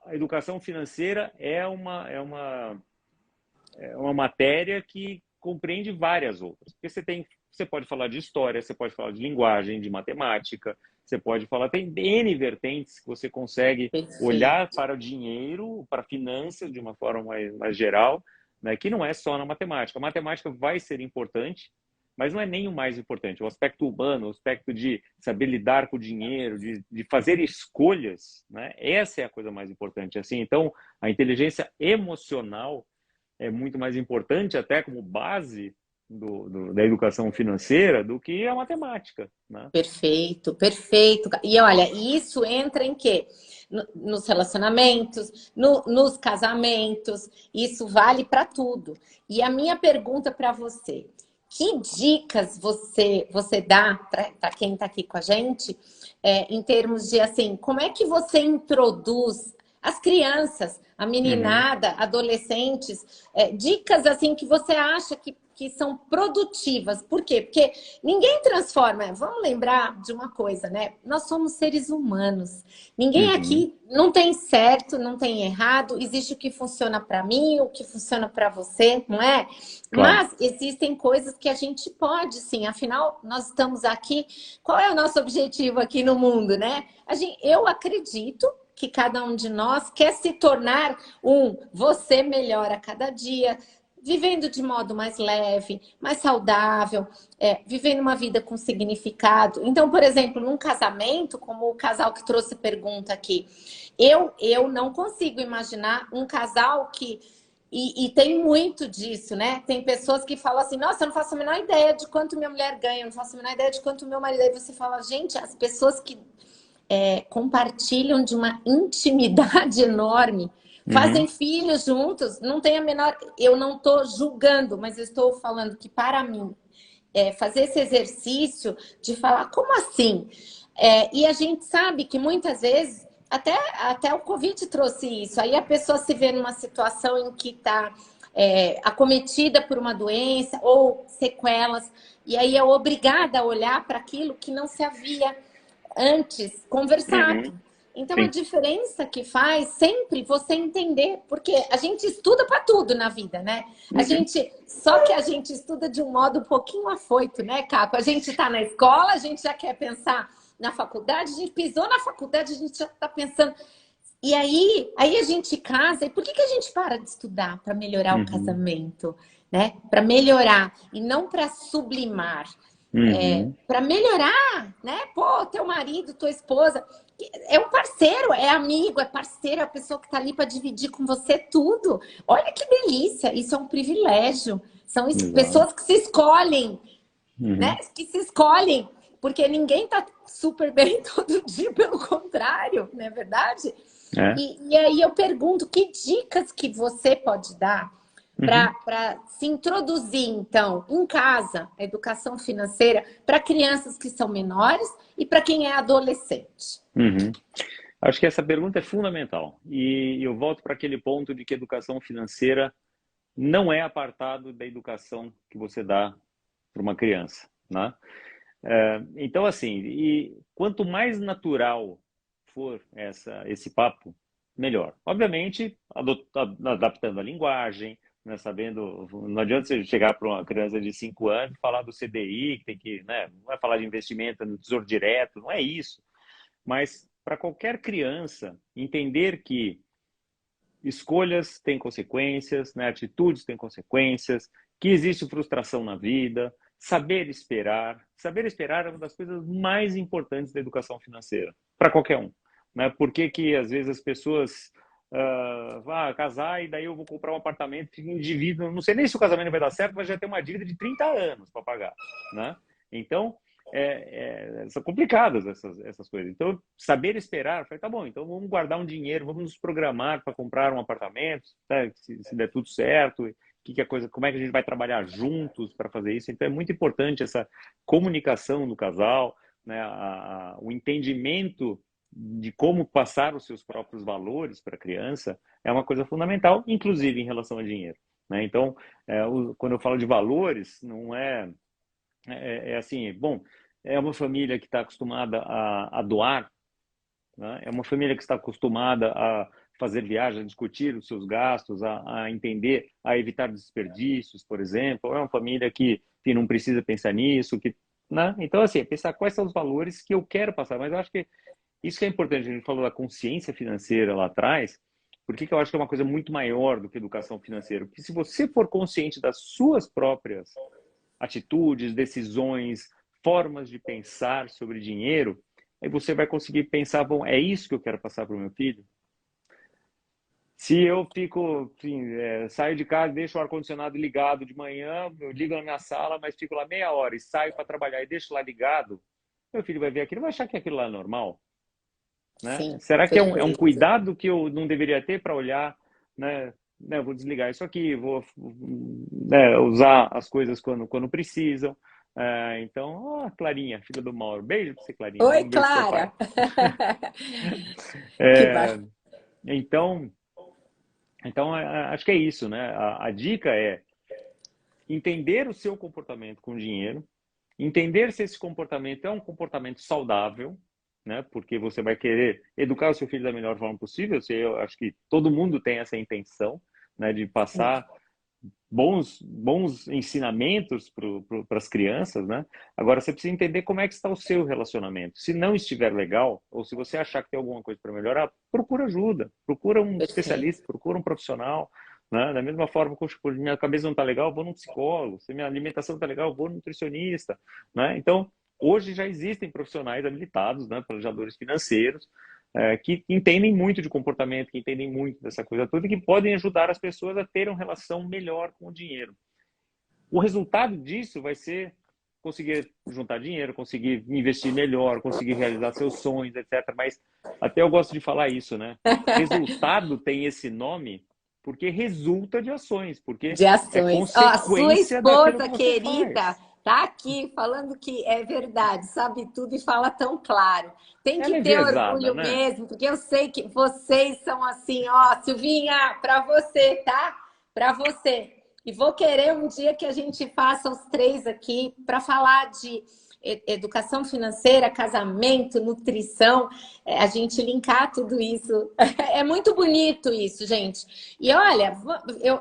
a educação financeira é uma matéria que compreende várias outras. Porque você pode falar de história, você pode falar de linguagem, de matemática, você pode falar, tem N vertentes que você consegue olhar Perfeito. para o dinheiro, para finanças de uma forma mais geral, né, que não é só na matemática. A matemática vai ser importante, mas não é nem o mais importante. O aspecto humano, o aspecto de saber lidar com o dinheiro, de fazer escolhas, né, essa é a coisa mais importante. Assim, então, a inteligência emocional é muito mais importante até como base da educação financeira do que a matemática, né? Perfeito, perfeito. E olha, isso entra em quê? Nos relacionamentos, nos casamentos, isso vale para tudo. E a minha pergunta para você, que dicas você dá para quem está aqui com a gente, em termos de assim, como é que você introduz as crianças, a Uhum, meninada, adolescentes, dicas assim que você acha que são produtivas. Por quê? Porque ninguém transforma. Vamos lembrar de uma coisa, né? Nós somos seres humanos. Ninguém uhum, aqui não tem certo, não tem errado. Existe o que funciona para mim, o que funciona para você, não é? claro. Mas existem coisas que a gente pode, sim. Afinal, nós estamos aqui. Qual é o nosso objetivo aqui no mundo, né? Eu acredito que cada um de nós quer se tornar um você melhor a cada dia, vivendo de modo mais leve, mais saudável, vivendo uma vida com significado. Então, por exemplo, num casamento, como o casal que trouxe pergunta aqui, eu não consigo imaginar um casal que. E tem muito disso, né? Tem pessoas que falam assim: nossa, eu não faço a menor ideia de quanto minha mulher ganha, eu não faço a menor ideia de quanto meu marido. Aí você fala, gente, as pessoas que compartilham de uma intimidade enorme, fazem Uhum, filhos juntos, não tem a menor. Eu não estou julgando, mas eu estou falando que para mim fazer esse exercício de falar como assim? E a gente sabe que muitas vezes até o Covid trouxe isso. Aí a pessoa se vê numa situação em que está acometida por uma doença ou sequelas, e aí é obrigada a olhar para aquilo que não se havia antes uhum, conversado. Então, a sim. diferença que faz sempre você entender, porque a gente estuda para tudo na vida, né? Uhum, Só que a gente estuda de um modo um pouquinho afoito, né, Caco? A gente está na escola, a gente já quer pensar na faculdade, a gente pisou na faculdade, a gente já está pensando. E aí a gente casa, e por que a gente para de estudar para melhorar o uhum, casamento, né? Para melhorar e não para sublimar, uhum, para melhorar, né? Pô, teu marido, tua esposa, é um parceiro, é amigo, é parceiro, é a pessoa que está ali para dividir com você tudo. Olha que delícia, isso é um privilégio. São exato. pessoas que se escolhem, né? Uhum, Que se escolhem, porque ninguém tá super bem todo dia, pelo contrário, não é verdade? é. E aí eu pergunto, que dicas que você pode dar Uhum. para se introduzir, então, em casa, a educação financeira para crianças que são menores e para quem é adolescente? Uhum. Acho que essa pergunta é fundamental. E eu volto para aquele ponto de que educação financeira não é apartado da educação que você dá para uma criança, né? Então, assim, e quanto mais natural for esse papo, melhor. Obviamente, adaptando a linguagem, né, sabendo, não adianta você chegar para uma criança de 5 anos e falar do CDI, que tem que, né, não vai falar de investimento no Tesouro Direto, não é isso. Mas para qualquer criança entender que escolhas têm consequências, né? Atitudes têm consequências, que existe frustração na vida, saber esperar. Saber esperar é uma das coisas mais importantes da educação financeira, para qualquer um. Né? Por que que às vezes as pessoas casar e daí eu vou comprar um apartamento e endivido, não sei nem se o casamento vai dar certo, mas já tem uma dívida de 30 anos para pagar. Né? Então, são complicadas essas coisas. Então, saber esperar, falei, tá bom, então vamos guardar um dinheiro, vamos nos programar para comprar um apartamento, tá? Se der tudo certo, como é que a gente vai trabalhar juntos para fazer isso. Então, é muito importante essa comunicação do casal, né? O entendimento de como passar os seus próprios valores para a criança é uma coisa fundamental, inclusive em relação a dinheiro, né? Então, quando eu falo de valores, não é assim, bom, é uma família que está acostumada a doar, né? É uma família que está acostumada a fazer viagens, a discutir os seus gastos, a entender, a evitar desperdícios, por exemplo. Ou é uma família que não precisa pensar nisso, né? Então, assim, pensar quais são os valores que eu quero passar. Mas eu acho que isso que é importante. A gente falou da consciência financeira lá atrás. Por que eu acho que é uma coisa muito maior do que educação financeira? Porque se você for consciente das suas próprias atitudes, decisões, formas de pensar sobre dinheiro, aí você vai conseguir pensar, bom, é isso que eu quero passar para o meu filho? Se eu fico, enfim, saio de casa, deixo o ar-condicionado ligado de manhã, eu ligo na minha sala, mas fico lá meia hora e saio para trabalhar e deixo lá ligado, meu filho vai ver aquilo e vai achar que aquilo lá é normal, né? Sim, Será que é um perfeito. cuidado que eu não deveria ter para olhar, né? Eu vou desligar isso aqui, vou, né, usar as coisas quando precisam. Então, Clarinha, filha do Mauro, beijo para você, Clarinha, Oi, um beijo pro seu pai. Clara! Que É, bacana. então, acho que é isso, né? A dica é entender o seu comportamento com dinheiro, entender se esse comportamento é um comportamento saudável, né? Porque você vai querer educar o seu filho da melhor forma possível. Eu acho que todo mundo tem essa intenção, né? De passar bons ensinamentos para as crianças, né? Agora, você precisa entender como é que está o seu relacionamento. Se não estiver legal, ou se você achar que tem alguma coisa para melhorar, procura ajuda, procura um Perfeito. especialista, procura um profissional, né? Da mesma forma que tipo, minha cabeça não está legal, eu vou num psicólogo. Se minha alimentação não está legal, eu vou num nutricionista, né? Então, hoje já existem profissionais habilitados, né? Planejadores financeiros, que entendem muito de comportamento, que entendem muito dessa coisa toda e que podem ajudar as pessoas a terem uma relação melhor com o dinheiro. O resultado disso vai ser conseguir juntar dinheiro, conseguir investir melhor, conseguir realizar seus sonhos, etc. Mas até eu gosto de falar isso, né? Resultado tem esse nome porque resulta de ações, porque De é ações. Ó, a sua consequência daquilo esposa que você querida faz. tá aqui falando que é verdade, sabe tudo e fala tão claro. Tem que Ela é ter enviesada, orgulho né? mesmo, porque eu sei que vocês são assim, ó, Silvinha, para você, tá? Para você. E vou querer um dia que a gente faça os três aqui para falar de educação financeira, casamento, nutrição, a gente linkar tudo isso. É muito bonito isso, gente. E olha,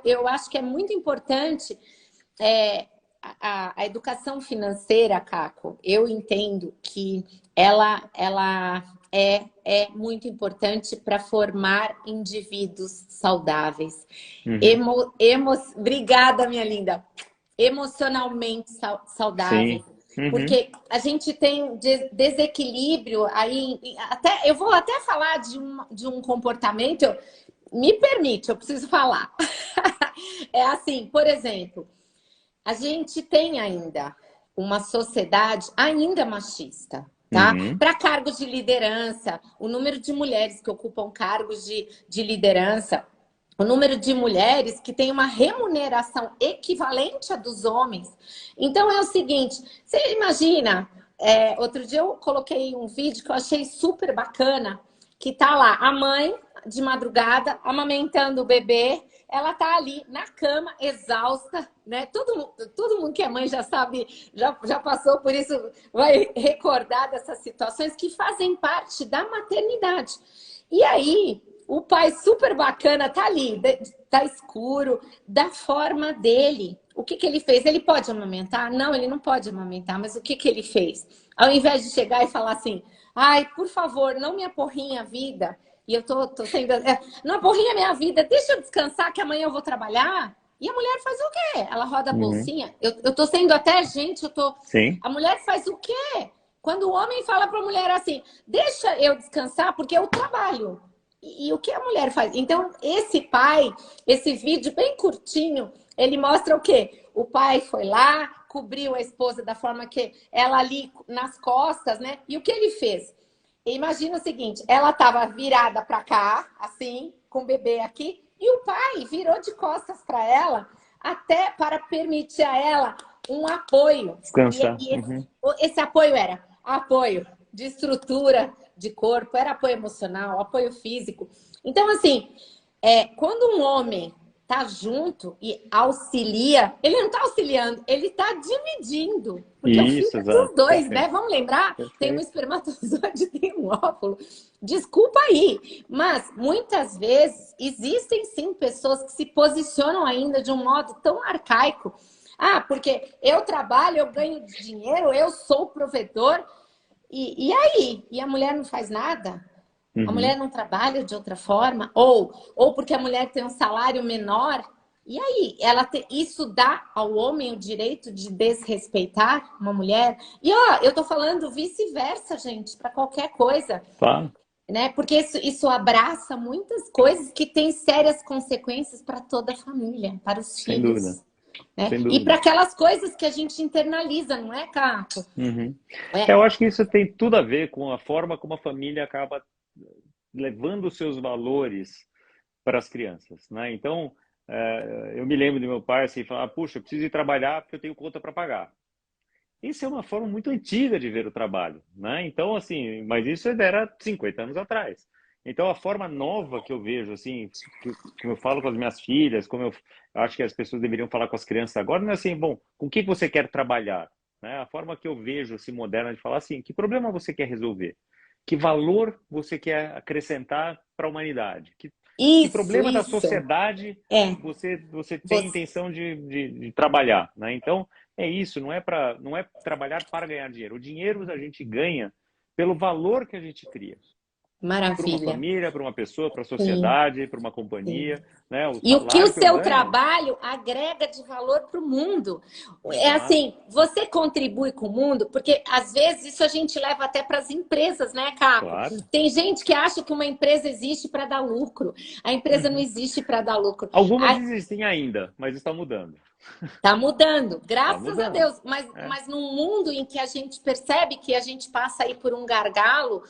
eu acho que é muito importante é, a educação financeira, Caco. Eu entendo que ela é muito importante para formar indivíduos saudáveis. Uhum. Obrigada, minha linda. Emocionalmente saudáveis. Sim. Uhum. Porque a gente tem um desequilíbrio aí. Eu vou até falar de um comportamento. Me permite, eu preciso falar. É assim, por exemplo, a gente tem ainda uma sociedade ainda machista, tá? Uhum. Para cargos de liderança, o número de mulheres que ocupam cargos de liderança, o número de mulheres que têm uma remuneração equivalente à dos homens. Então é o seguinte, você imagina, outro dia eu coloquei um vídeo que eu achei super bacana, que tá lá a mãe de madrugada amamentando o bebê, ela tá ali na cama, exausta, né? Todo mundo que é mãe já sabe, já passou por isso, vai recordar dessas situações que fazem parte da maternidade. E aí, o pai super bacana tá ali, tá escuro, da forma dele. O que ele fez? Ele pode amamentar? Não, ele não pode amamentar, mas o que ele fez? Ao invés de chegar e falar assim, ai, por favor, não me aporrinha a vida, e eu tô sendo. Não aporrinha a minha vida, deixa eu descansar que amanhã eu vou trabalhar. E a mulher faz o quê? Ela roda a Uhum. bolsinha. Eu tô sendo até gente, eu tô. Sim. A mulher faz o quê? Quando o homem fala para a mulher assim, deixa eu descansar porque eu trabalho. E o que a mulher faz? Então, esse pai, esse vídeo bem curtinho, ele mostra o quê? O pai foi lá, cobriu a esposa da forma que ela ali nas costas, né? E o que ele fez? Imagina o seguinte, ela estava virada para cá, assim, com o bebê aqui, e o pai virou de costas para ela, até para permitir a ela um apoio. Descansar. E Uhum. esse apoio era apoio de estrutura, de corpo, era apoio emocional, apoio físico. Então, assim, quando um homem tá junto e auxilia, ele não tá auxiliando, ele tá dividindo. Porque o filho Isso, é exato. dos dois, né? Perfeito. Vamos lembrar? Tem um Perfeito. espermatozoide e tem um óvulo. Desculpa aí, mas muitas vezes existem sim pessoas que se posicionam ainda de um modo tão arcaico. Ah, porque eu trabalho, eu ganho dinheiro, eu sou o provedor. E aí? E a mulher não faz nada? A Uhum. mulher não trabalha de outra forma? Ou porque a mulher tem um salário menor? E aí? Isso dá ao homem o direito de desrespeitar uma mulher? E ó, eu tô falando vice-versa, gente, para qualquer coisa, Claro, né? Porque isso abraça muitas coisas que têm sérias consequências para toda a família, para os sem dúvida. filhos, né? Sem E para dúvida. aquelas coisas que a gente internaliza, não é, Caco? Uhum. É, Eu acho que isso tem tudo a ver com a forma como a família acaba levando os seus valores para as crianças, né? Então, eu me lembro do meu pai assim, falar, puxa, eu preciso ir trabalhar porque eu tenho conta para pagar. Isso é uma forma muito antiga de ver o trabalho, né? Então, assim, mas isso era 50 anos atrás. Então, a forma nova que eu vejo, assim, que eu falo com as minhas filhas, como eu acho que as pessoas deveriam falar com as crianças agora, não é assim, bom, com o que você quer trabalhar? Né? A forma que eu vejo, assim, moderna de falar assim, que problema você quer resolver? Que valor você quer acrescentar para a humanidade? Que isso, problema da isso. sociedade É. você tem Você, intenção de trabalhar, né? Então, é isso, não é trabalhar para ganhar dinheiro. O dinheiro a gente ganha pelo valor que a gente cria. Para uma maravilha. família, para uma pessoa, para a Sim, sociedade, para uma sim. companhia, né? O E o que o salário que eu seu ganho, trabalho agrega de valor para o mundo? É exato. assim, você contribui com o mundo, porque às vezes isso a gente leva até para as empresas, né, Caco? Claro. Tem gente que acha que uma empresa existe para dar lucro. A empresa não Uhum. existe para dar lucro. Algumas existem ainda, mas está mudando. Tá mudando, Está graças a mudando. Deus. Mas, É. mas num mundo em que a gente percebe que a gente passa aí por um gargalo,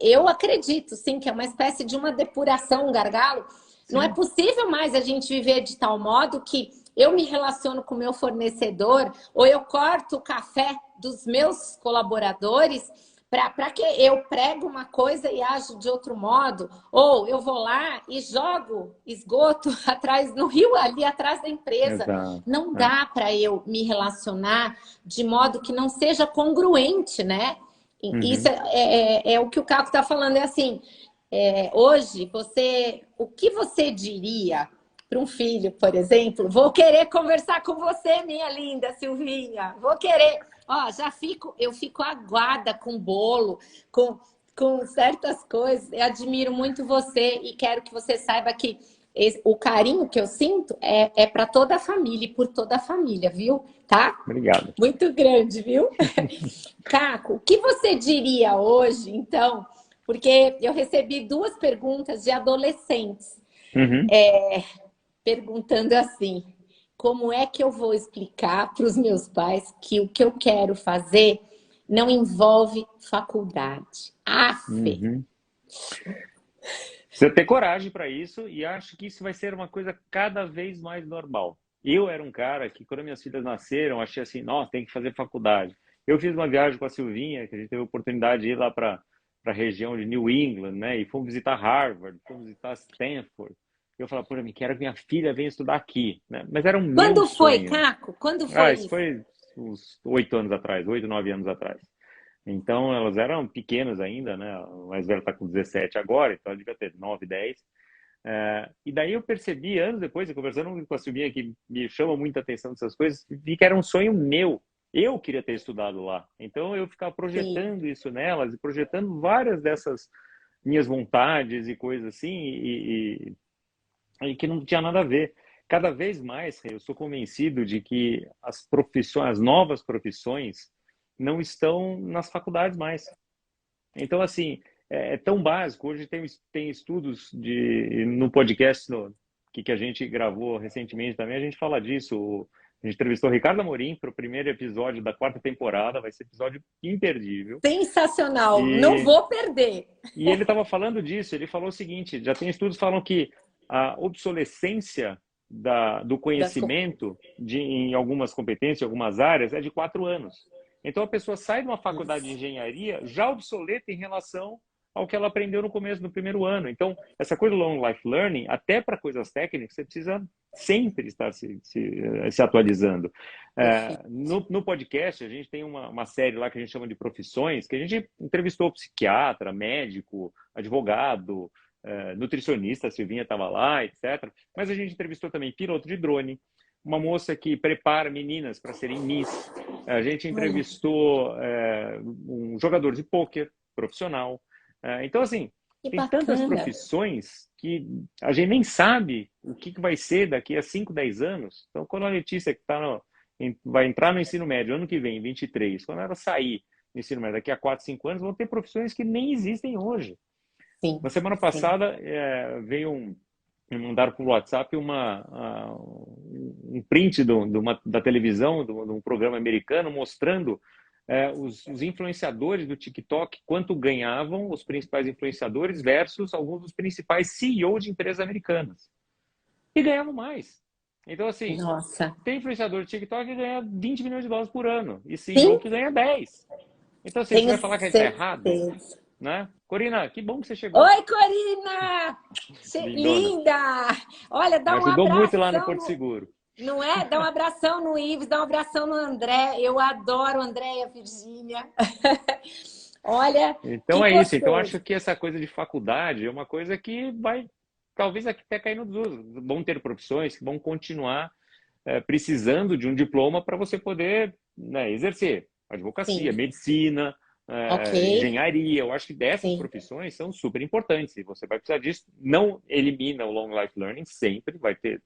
eu acredito, sim, que é uma espécie de uma depuração, um gargalo. Não é Sim. possível mais a gente viver de tal modo que eu me relaciono com o meu fornecedor ou eu corto o café dos meus colaboradores para que eu prego uma coisa e ajo de outro modo, ou eu vou lá e jogo esgoto atrás no rio ali atrás da empresa. Exato. Não É. dá para eu me relacionar de modo que não seja congruente, né? Isso Uhum. é o que o Caco está falando, é assim, hoje o que você diria para um filho, por exemplo? Vou querer conversar com você, minha linda Silvinha. Vou querer. Ó, eu fico aguada com bolo, com certas coisas. Eu admiro muito você e quero que você saiba que o carinho que eu sinto é para toda a família e por toda a família, viu? Tá? Obrigado. Muito grande, viu? Caco, o que você diria hoje, então? Porque eu recebi duas perguntas de adolescentes Uhum. perguntando assim: como é que eu vou explicar para os meus pais que o que eu quero fazer não envolve faculdade? Afe. Uhum. Precisa ter coragem para isso e acho que isso vai ser uma coisa cada vez mais normal. Eu era um cara que, quando minhas filhas nasceram, achei assim, nossa, tem que fazer faculdade. Eu fiz uma viagem com a Silvinha, que a gente teve a oportunidade de ir lá para a região de New England, né? E fomos visitar Harvard, fomos visitar Stanford. Eu falava, pô, eu quero que minha filha venha estudar aqui, né? Mas era o meu Quando foi, sonho. Caco? Quando Ah, foi isso isso? foi uns 8 anos atrás, 8, 9 anos atrás. Então, elas eram pequenas ainda, né? A mais velha está com 17 agora, então ela devia ter 9, 10. E daí eu percebi, anos depois, conversando com a Silvinha, que me chama muita atenção dessas coisas, vi que era um sonho meu. Eu queria ter estudado lá. Então, eu ficava Sim. projetando isso nelas e projetando várias dessas minhas vontades e coisas assim, e que não tinha nada a ver. Cada vez mais, eu sou convencido de que as profissões, as novas profissões, não estão nas faculdades mais. Então, assim, é tão básico. Hoje tem estudos no podcast que a gente gravou recentemente também, a gente fala disso. A gente entrevistou o Ricardo Amorim para o primeiro episódio da quarta temporada, vai ser episódio imperdível. Sensacional. Não E, vou perder. e ele estava falando disso, ele falou o seguinte, já tem estudos que falam que a obsolescência do Das conhecimento em algumas competências, em algumas áreas, é de 4 anos. Então a pessoa sai de uma faculdade de companhias. engenharia já obsoleta em relação ao que ela aprendeu no começo do primeiro ano. Então, essa coisa do long life learning, até para coisas técnicas, você precisa sempre estar se atualizando. No podcast, a gente tem uma série lá que a gente chama de profissões, que a gente entrevistou psiquiatra, médico, advogado, nutricionista, a Silvinha estava lá, etc. Mas a gente entrevistou também piloto de drone, uma moça que prepara meninas para serem Miss. A gente entrevistou um jogador de pôquer profissional. Então, assim, Que tem tantas bacana. profissões que a gente nem sabe o que vai ser daqui a 5, 10 anos. Então, quando a Letícia que vai entrar no ensino médio ano que vem, 23, quando ela sair do ensino médio daqui a 4, 5 anos, vão ter profissões que nem existem hoje. Sim, Na semana passada, me mandaram por WhatsApp um print da televisão, de um programa americano, mostrando os influenciadores do TikTok, quanto ganhavam os principais influenciadores versus alguns dos principais CEOs de empresas americanas. E ganhavam mais. Então, assim, nossa. tem influenciador de TikTok que ganha 20 milhões de dólares por ano e CEO Sim, que ganha 10. Então, assim, você tenho vai falar que a gente está errado? certeza. Né? Corina, que bom que você chegou. Oi, Corina! Lindona. Linda! Olha, Me dá um ajudou muito lá no abração, Porto Seguro. não é? Dá um abração no Ives, dá um abração no André. Eu adoro André e a Virgínia. Olha, Então que é isso. Então gostoso. acho que essa coisa de faculdade é uma coisa que vai talvez até cair no desuso. Vão ter profissões que vão continuar precisando de um diploma para você poder, né, exercer advocacia, Sim, medicina, ok. engenharia. Eu acho que dessas Sim, profissões são super importantes e você vai precisar disso. Não elimina o long life learning, sempre vai ter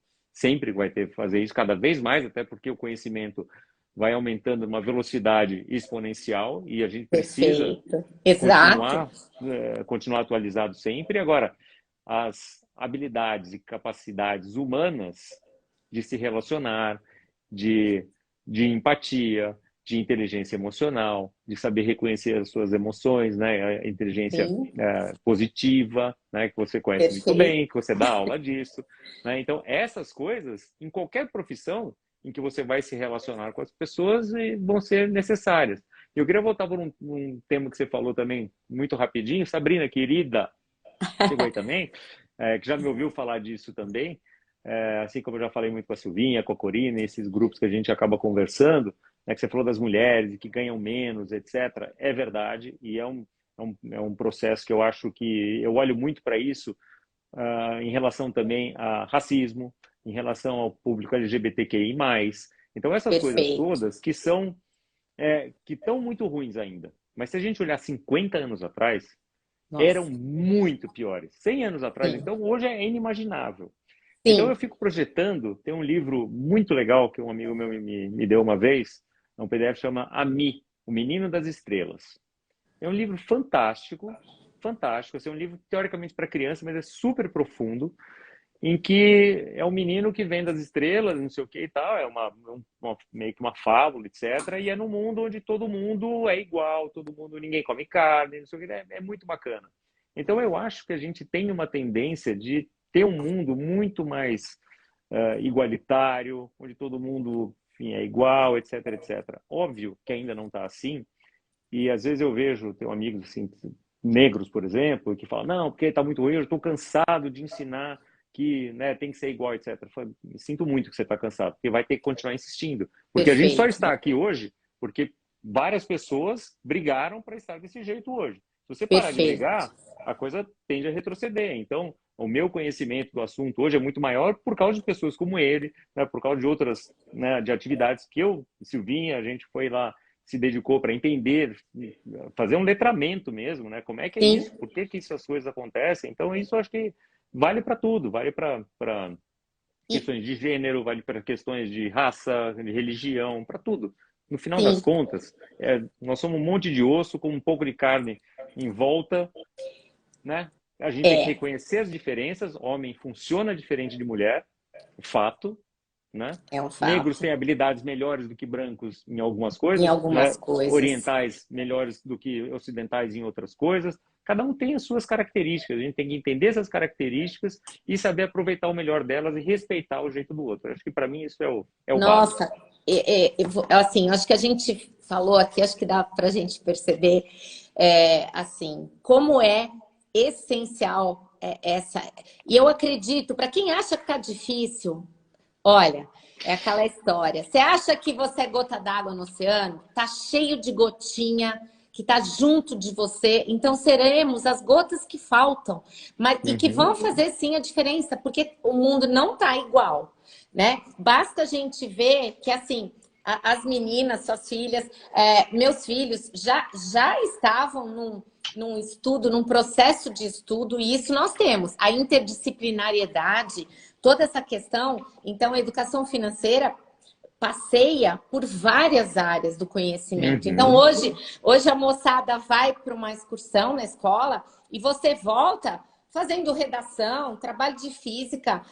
que fazer isso cada vez mais, até porque o conhecimento vai aumentando numa velocidade exponencial e a gente precisa perfeito. Exato. continuar atualizado sempre. Agora, as habilidades e capacidades humanas de se relacionar, de, de empatia, de inteligência emocional, de saber reconhecer as suas emoções, né? A inteligência Sim, positiva, né? Que você conhece muito perfeito. bem, que você dá aula disso, né? Então, essas coisas, em qualquer profissão em que você vai se relacionar com as pessoas, vão ser necessárias. Eu queria voltar por um tema que você falou também, muito rapidinho. Sabrina, querida, chegou aí também, que já me ouviu falar disso também, assim como eu já falei muito com a Silvinha, com a Corina, esses grupos que a gente acaba conversando, né, que você falou das mulheres que ganham menos, etc. É verdade, e é um processo que eu acho que eu olho muito para isso, em relação também a racismo, em relação ao público LGBTQI+. Então, essas coisas Perfeito. todas que estão muito ruins ainda. Mas se a gente olhar 50 anos atrás, eram Nossa, muito piores. 100 anos atrás, sim. então, hoje é inimaginável. Então, eu Sim, fico projetando, tem um livro muito legal que um amigo meu me deu uma vez, é um PDF, chama Ami, O Menino das Estrelas. É um livro fantástico, fantástico. Assim, é um livro teoricamente para criança, mas é super profundo, em que é um menino que vem das estrelas, não sei o que e tal, meio que uma fábula, etc. E é num mundo onde todo mundo é igual, ninguém come carne, não sei o que, é muito bacana. Então eu acho que a gente tem uma tendência de ter um mundo muito mais igualitário, onde todo mundo, enfim, é igual, etc, etc. Óbvio que ainda não está assim, e às vezes eu vejo, tenho amigos assim, negros, por exemplo, que falam, não, porque está muito ruim, eu estou cansado de ensinar que, né, tem que ser igual, etc. Eu falo, sinto muito que você está cansado, porque vai ter que continuar insistindo. Porque a gente só perfeito. está aqui hoje porque várias pessoas brigaram para estar desse jeito hoje. Se você parar de Perfeito. brigar, a coisa tende a retroceder. Então, o meu conhecimento do assunto hoje é muito maior por causa de pessoas como ele, né, por causa de outras, né, de atividades que eu, Silvinha, a gente foi lá, se dedicou para entender, fazer um letramento mesmo, né? Como é que é Sim, isso? Por que essas coisas acontecem? Então, isso eu acho que vale para tudo, vale para e, questões de gênero, vale para questões de raça, de religião, para tudo. No final das sim, contas, nós somos um monte de osso com um pouco de carne em volta, né? A gente tem que é, reconhecer as diferenças. Homem funciona diferente de mulher, fato, né? é um Negros fato. têm habilidades melhores do que brancos em algumas Em coisas, algumas né? coisas. Orientais melhores do que ocidentais em outras coisas. Cada um tem as suas características. A gente tem que entender essas características e saber aproveitar o melhor delas e respeitar o jeito do outro. Acho que para mim isso é o básico. Nossa, assim, acho que a gente falou aqui, acho que dá para a gente perceber, assim, como é essencial é essa. E eu acredito, para quem acha que tá difícil, olha, é aquela história. Você acha que você é gota d'água no oceano? Tá cheio de gotinha que tá junto de você. Então seremos as gotas que faltam, mas e que Uhum. vão fazer sim a diferença, porque o mundo não tá igual, né? Basta a gente ver que assim, as meninas, suas filhas, meus filhos já estavam num estudo, num processo de estudo, e isso nós temos. A interdisciplinariedade, toda essa questão. Então, a educação financeira passeia por várias áreas do conhecimento. Então, Uhum. hoje a moçada vai para uma excursão na escola e você volta fazendo redação, trabalho de física.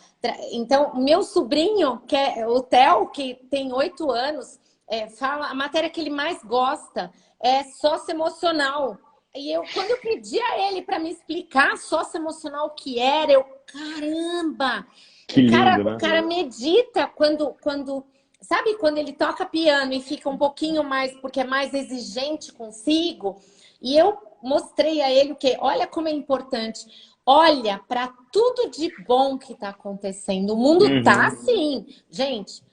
Então, meu sobrinho, que é o Theo, que tem 8 anos, fala a matéria que ele mais gosta é socioemocional. E quando eu pedi a ele para me explicar socioemocional o que era, caramba! Que lindo, O né? cara medita sabe, quando ele toca piano e fica um pouquinho mais, porque é mais exigente consigo. E eu mostrei a ele o quê? Olha como é importante. Olha para tudo de bom que está acontecendo. O mundo tá Uhum. assim, gente.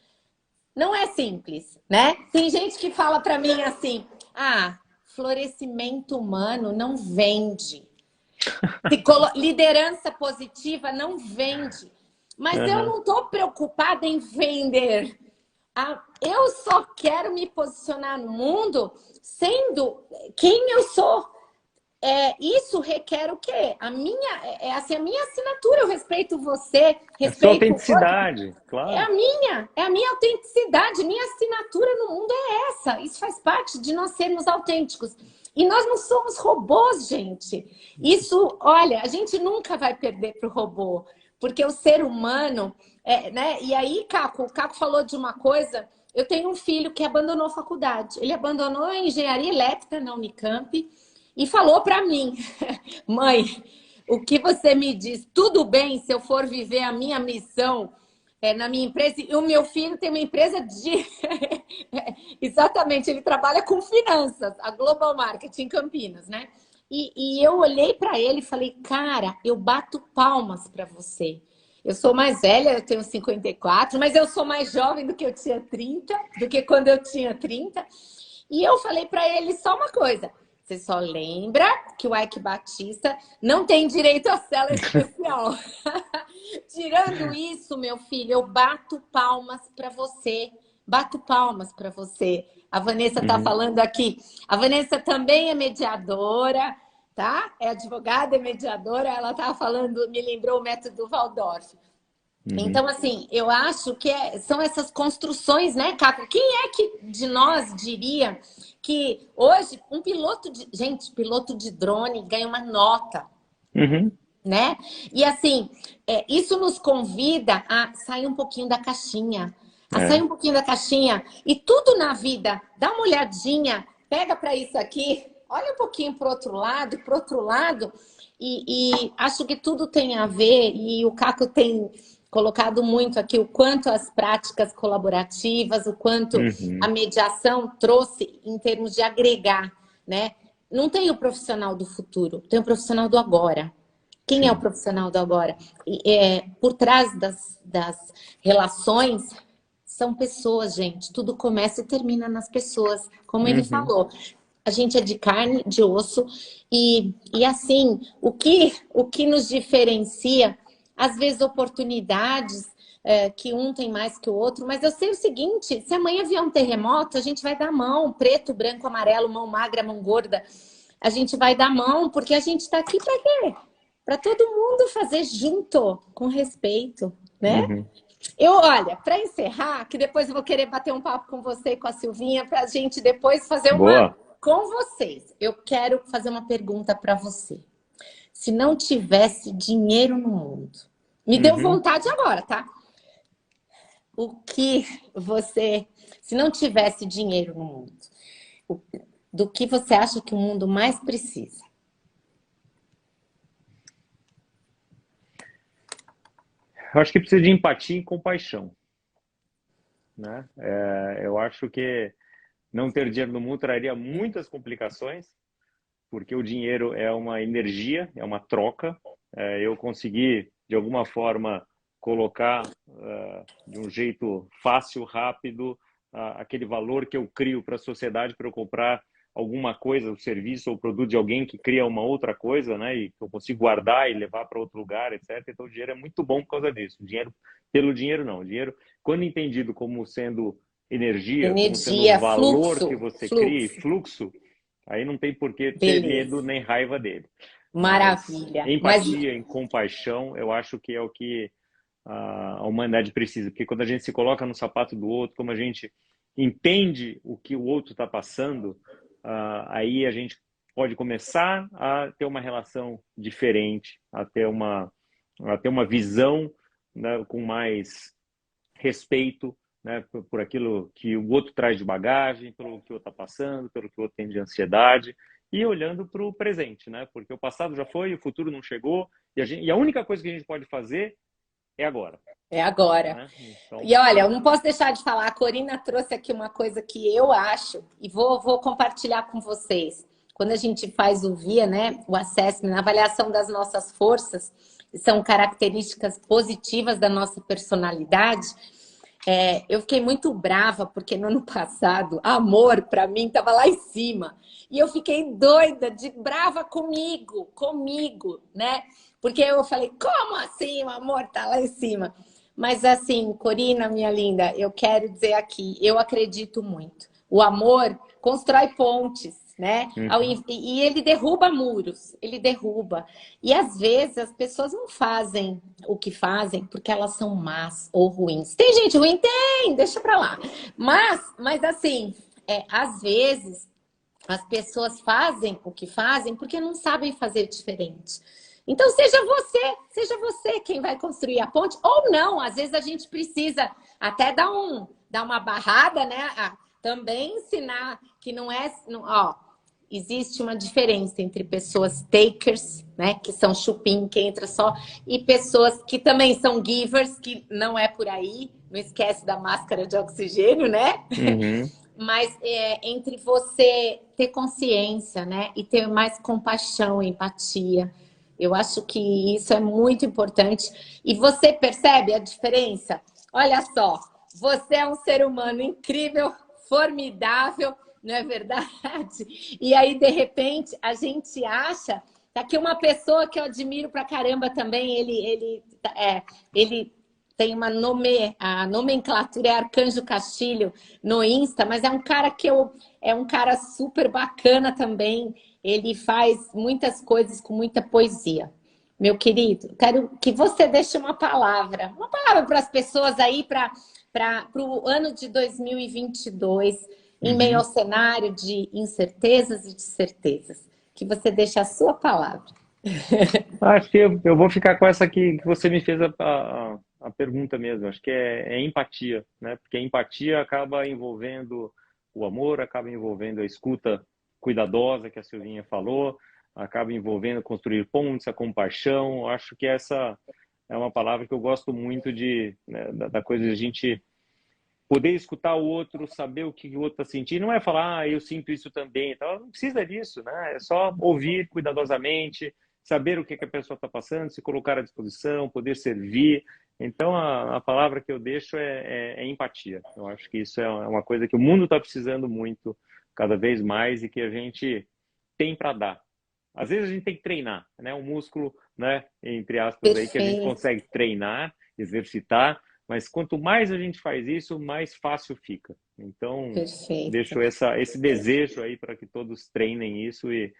Não é simples, né? Tem gente que fala para mim assim: ah, florescimento humano não vende. Liderança positiva não vende. Mas eu Uhum. não estou preocupada em vender. Eu só quero me posicionar no mundo sendo quem eu sou. Isso requer o quê? Assim, a minha assinatura. Eu respeito você, A sua respeito o outro. autenticidade, claro. É a minha autenticidade, minha assinatura no mundo é essa. Isso faz parte de nós sermos autênticos. E nós não somos robôs, gente. Isso, olha, a gente nunca vai perder para o robô, porque o ser humano, né? E aí, o Caco falou de uma coisa. Eu tenho um filho que abandonou a faculdade. Ele abandonou a engenharia elétrica na Unicamp e falou para mim, mãe, o que você me diz? Tudo bem se eu for viver a minha missão na minha empresa? E o meu filho tem uma empresa de... Exatamente, ele trabalha com finanças, a Global Marketing em Campinas, né? E eu olhei para ele e falei, cara, eu bato palmas para você. Eu sou mais velha, eu tenho 54, mas eu sou mais jovem do que eu tinha 30, do que quando eu tinha 30. E eu falei para ele só uma coisa. Você só lembra que o Ike Batista não tem direito a cela especial. Tirando isso, meu filho, eu bato palmas para você. Bato palmas para você. A Vanessa está Uhum. falando aqui. A Vanessa também é mediadora, tá? É advogada, é mediadora. Ela estava falando, me lembrou o método Waldorf. Uhum. Então, assim, eu acho que são essas construções, né, Caco? Quem é que de nós diria que hoje um piloto de drone ganha uma nota, Uhum. né? E assim, isso nos convida a sair um pouquinho da caixinha, a sair É. um pouquinho da caixinha. E tudo na vida, dá uma olhadinha, pega para isso aqui, olha um pouquinho para o outro lado, e acho que tudo tem a ver, e o Caco tem colocado muito aqui o quanto as práticas colaborativas, o quanto a Uhum. mediação trouxe em termos de agregar, né? Não tem o profissional do futuro, tem o profissional do agora. Quem é o Sim. profissional do agora? Por trás das relações são pessoas, gente. Tudo começa e termina nas pessoas, como ele Uhum. falou. A gente é de carne, de osso, e assim, o que nos diferencia, às vezes oportunidades, que um tem mais que o outro, mas eu sei o seguinte, se amanhã vier um terremoto, a gente vai dar mão, preto, branco, amarelo, mão magra, mão gorda, a gente vai dar mão, porque a gente está aqui para quê? Para todo mundo fazer junto, com respeito, né? Uhum. Olha, para encerrar, que depois eu vou querer bater um papo com você e com a Silvinha, para a gente depois fazer uma Boa. com vocês. Eu quero fazer uma pergunta para você. Se não tivesse dinheiro no mundo, me deu Uhum. vontade agora, tá? O que você, se não tivesse dinheiro no mundo, o- do que você acha que o mundo mais precisa? Eu acho que precisa de empatia e compaixão, né? Eu acho que não ter dinheiro no mundo traria muitas complicações, porque o dinheiro é uma energia, é uma troca. Eu consegui, de alguma forma, colocar de um jeito fácil, rápido, aquele valor que eu crio para a sociedade para eu comprar alguma coisa, o serviço ou o produto de alguém que cria uma outra coisa, né? E que eu consigo guardar e levar para outro lugar, etc. Então o dinheiro é muito bom por causa disso. O dinheiro, pelo dinheiro não. O dinheiro, quando entendido como sendo energia, como sendo o Energia, valor que fluxo, você cria e fluxo. fluxo, aí não tem por que ter medo Beleza. nem raiva dele. Mas Maravilha. Mas empatia, em compaixão, eu acho que é o que a humanidade precisa. Porque quando a gente se coloca no sapato do outro, como a gente entende o que o outro está passando, aí a gente pode começar a ter uma relação diferente, a ter uma visão, né, com mais respeito, né, por aquilo que o outro traz de bagagem, pelo que o outro está passando, pelo que o outro tem de ansiedade, e olhando para o presente, né? Porque o passado já foi, o futuro não chegou, e a única coisa que a gente pode fazer é agora, é agora. né? Então, E olha, eu não posso deixar de falar, a Corina trouxe aqui uma coisa que eu acho, e vou compartilhar com vocês. Quando a gente faz o VIA, né, o assessment, a avaliação das nossas forças, são características positivas da nossa personalidade, eu fiquei muito brava, porque no ano passado, amor, para mim, estava lá em cima. E eu fiquei doida, de brava comigo, né? Porque eu falei, como assim o amor tá lá em cima? Mas assim, Corina, minha linda, eu quero dizer aqui, eu acredito muito. O amor constrói pontes, né? uhum. E ele derruba muros, ele derruba. E às vezes as pessoas não fazem o que fazem porque elas são más ou ruins. Tem gente ruim? Tem, deixa pra lá. Mas assim, às vezes as pessoas fazem o que fazem porque não sabem fazer diferente. Então, seja você quem vai construir a ponte, ou não. Às vezes a gente precisa até dar uma barrada, né? Também ensinar que não é. Ó, existe uma diferença entre pessoas takers, né? Que são chupim, que entra só, e pessoas que também são givers, que não é por aí. Não esquece da máscara de oxigênio, né? Uhum. Mas entre você ter consciência, né? E ter mais compaixão, empatia. Eu acho que isso é muito importante. E você percebe a diferença? Olha só, você é um ser humano incrível, formidável, não é verdade? E aí, de repente, a gente acha... Tá aqui uma pessoa que eu admiro pra caramba também, ele tem a nomenclatura é Arcanjo Castilho no Insta, mas é um cara é um cara super bacana também. Ele faz muitas coisas com muita poesia. Meu querido, quero que você deixe uma palavra para as pessoas aí para o ano de 2022, em meio ao Uhum. cenário de incertezas e de certezas. Que você deixe a sua palavra. Acho que eu vou ficar com essa que você me fez a pergunta mesmo. Acho que é empatia, né? Porque a empatia acaba envolvendo o amor, acaba envolvendo a escuta cuidadosa que a Silvinha falou, acaba envolvendo construir pontes, a compaixão. Acho que essa é uma palavra que eu gosto muito né, da coisa de a gente poder escutar o outro, saber o que o outro está sentindo. Não é falar, eu sinto isso também. Então, não precisa disso, né? É só ouvir cuidadosamente, saber o que a pessoa está passando, se colocar à disposição, poder servir. Então, a palavra que eu deixo é empatia. Eu acho que isso é uma coisa que o mundo está precisando muito, cada vez mais, e que a gente tem para dar. Às vezes a gente tem que treinar, né? Um músculo, né? Entre aspas, aí, que a gente Perfeito, consegue treinar, exercitar, mas quanto mais a gente faz isso, mais fácil fica. Então, perfeito. deixo esse desejo aí para que todos treinem isso e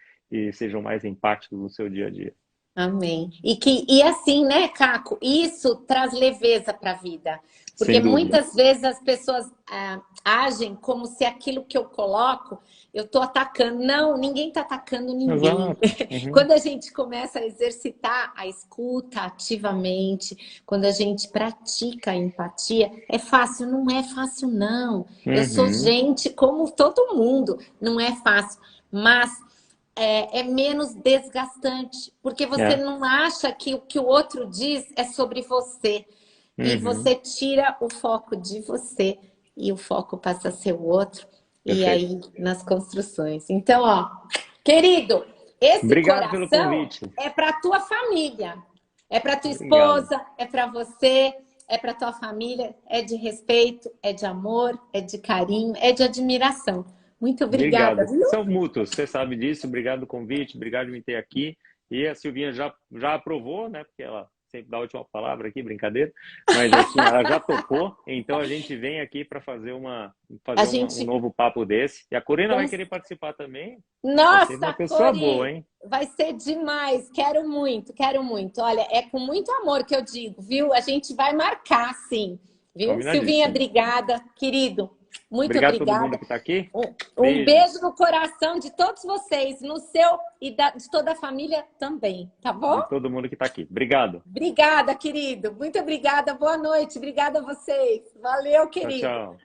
sejam mais empáticos no seu dia a dia. Amém. E assim, né, Caco? Isso traz leveza para a vida. Porque Sem dúvida. muitas vezes as pessoas agem como se aquilo que eu coloco, eu estou atacando. Não, ninguém está atacando ninguém. Exato. Uhum. Quando a gente começa a exercitar a escuta ativamente, quando a gente pratica a empatia, é fácil? Não é fácil, não. Eu sou Uhum. gente como todo mundo. Não é fácil. Mas é menos desgastante, porque você É. não acha que o que o outro diz é sobre você. E Uhum. você tira o foco de você e o foco passa a ser o outro. E Perfeito. aí, nas construções. Então, ó, querido, Esse Obrigado pelo coração convite. é para tua família, é para tua Obrigado. esposa, é para você, é para tua família, é de respeito, é de amor, é de carinho, é de admiração. Muito obrigada, Obrigado. viu? São mútuos, você sabe disso. Obrigado pelo convite, obrigado por me ter aqui. E a Silvinha já aprovou, né? Porque ela sempre dá a última palavra aqui, brincadeira. Mas assim, ela já topou. Então a gente vem aqui para fazer A um gente. novo papo desse. E a Corina vai querer participar também. Vai ser uma Nossa, pessoa boa, Cori, hein? vai ser demais. Quero muito, quero muito. Olha, é com muito amor que eu digo, viu? A gente vai marcar, sim. Viu? Silvinha, Combinadíssimo. obrigada, querido. Muito Obrigado a todo mundo obrigada. que está aqui. Um beijo Beijos no coração de todos vocês, no seu e de toda a família também, tá bom? de todo mundo que está aqui. Obrigado. Obrigada, querido. Muito obrigada. Boa noite. Obrigada a vocês. Valeu, Tchau, querido. tchau.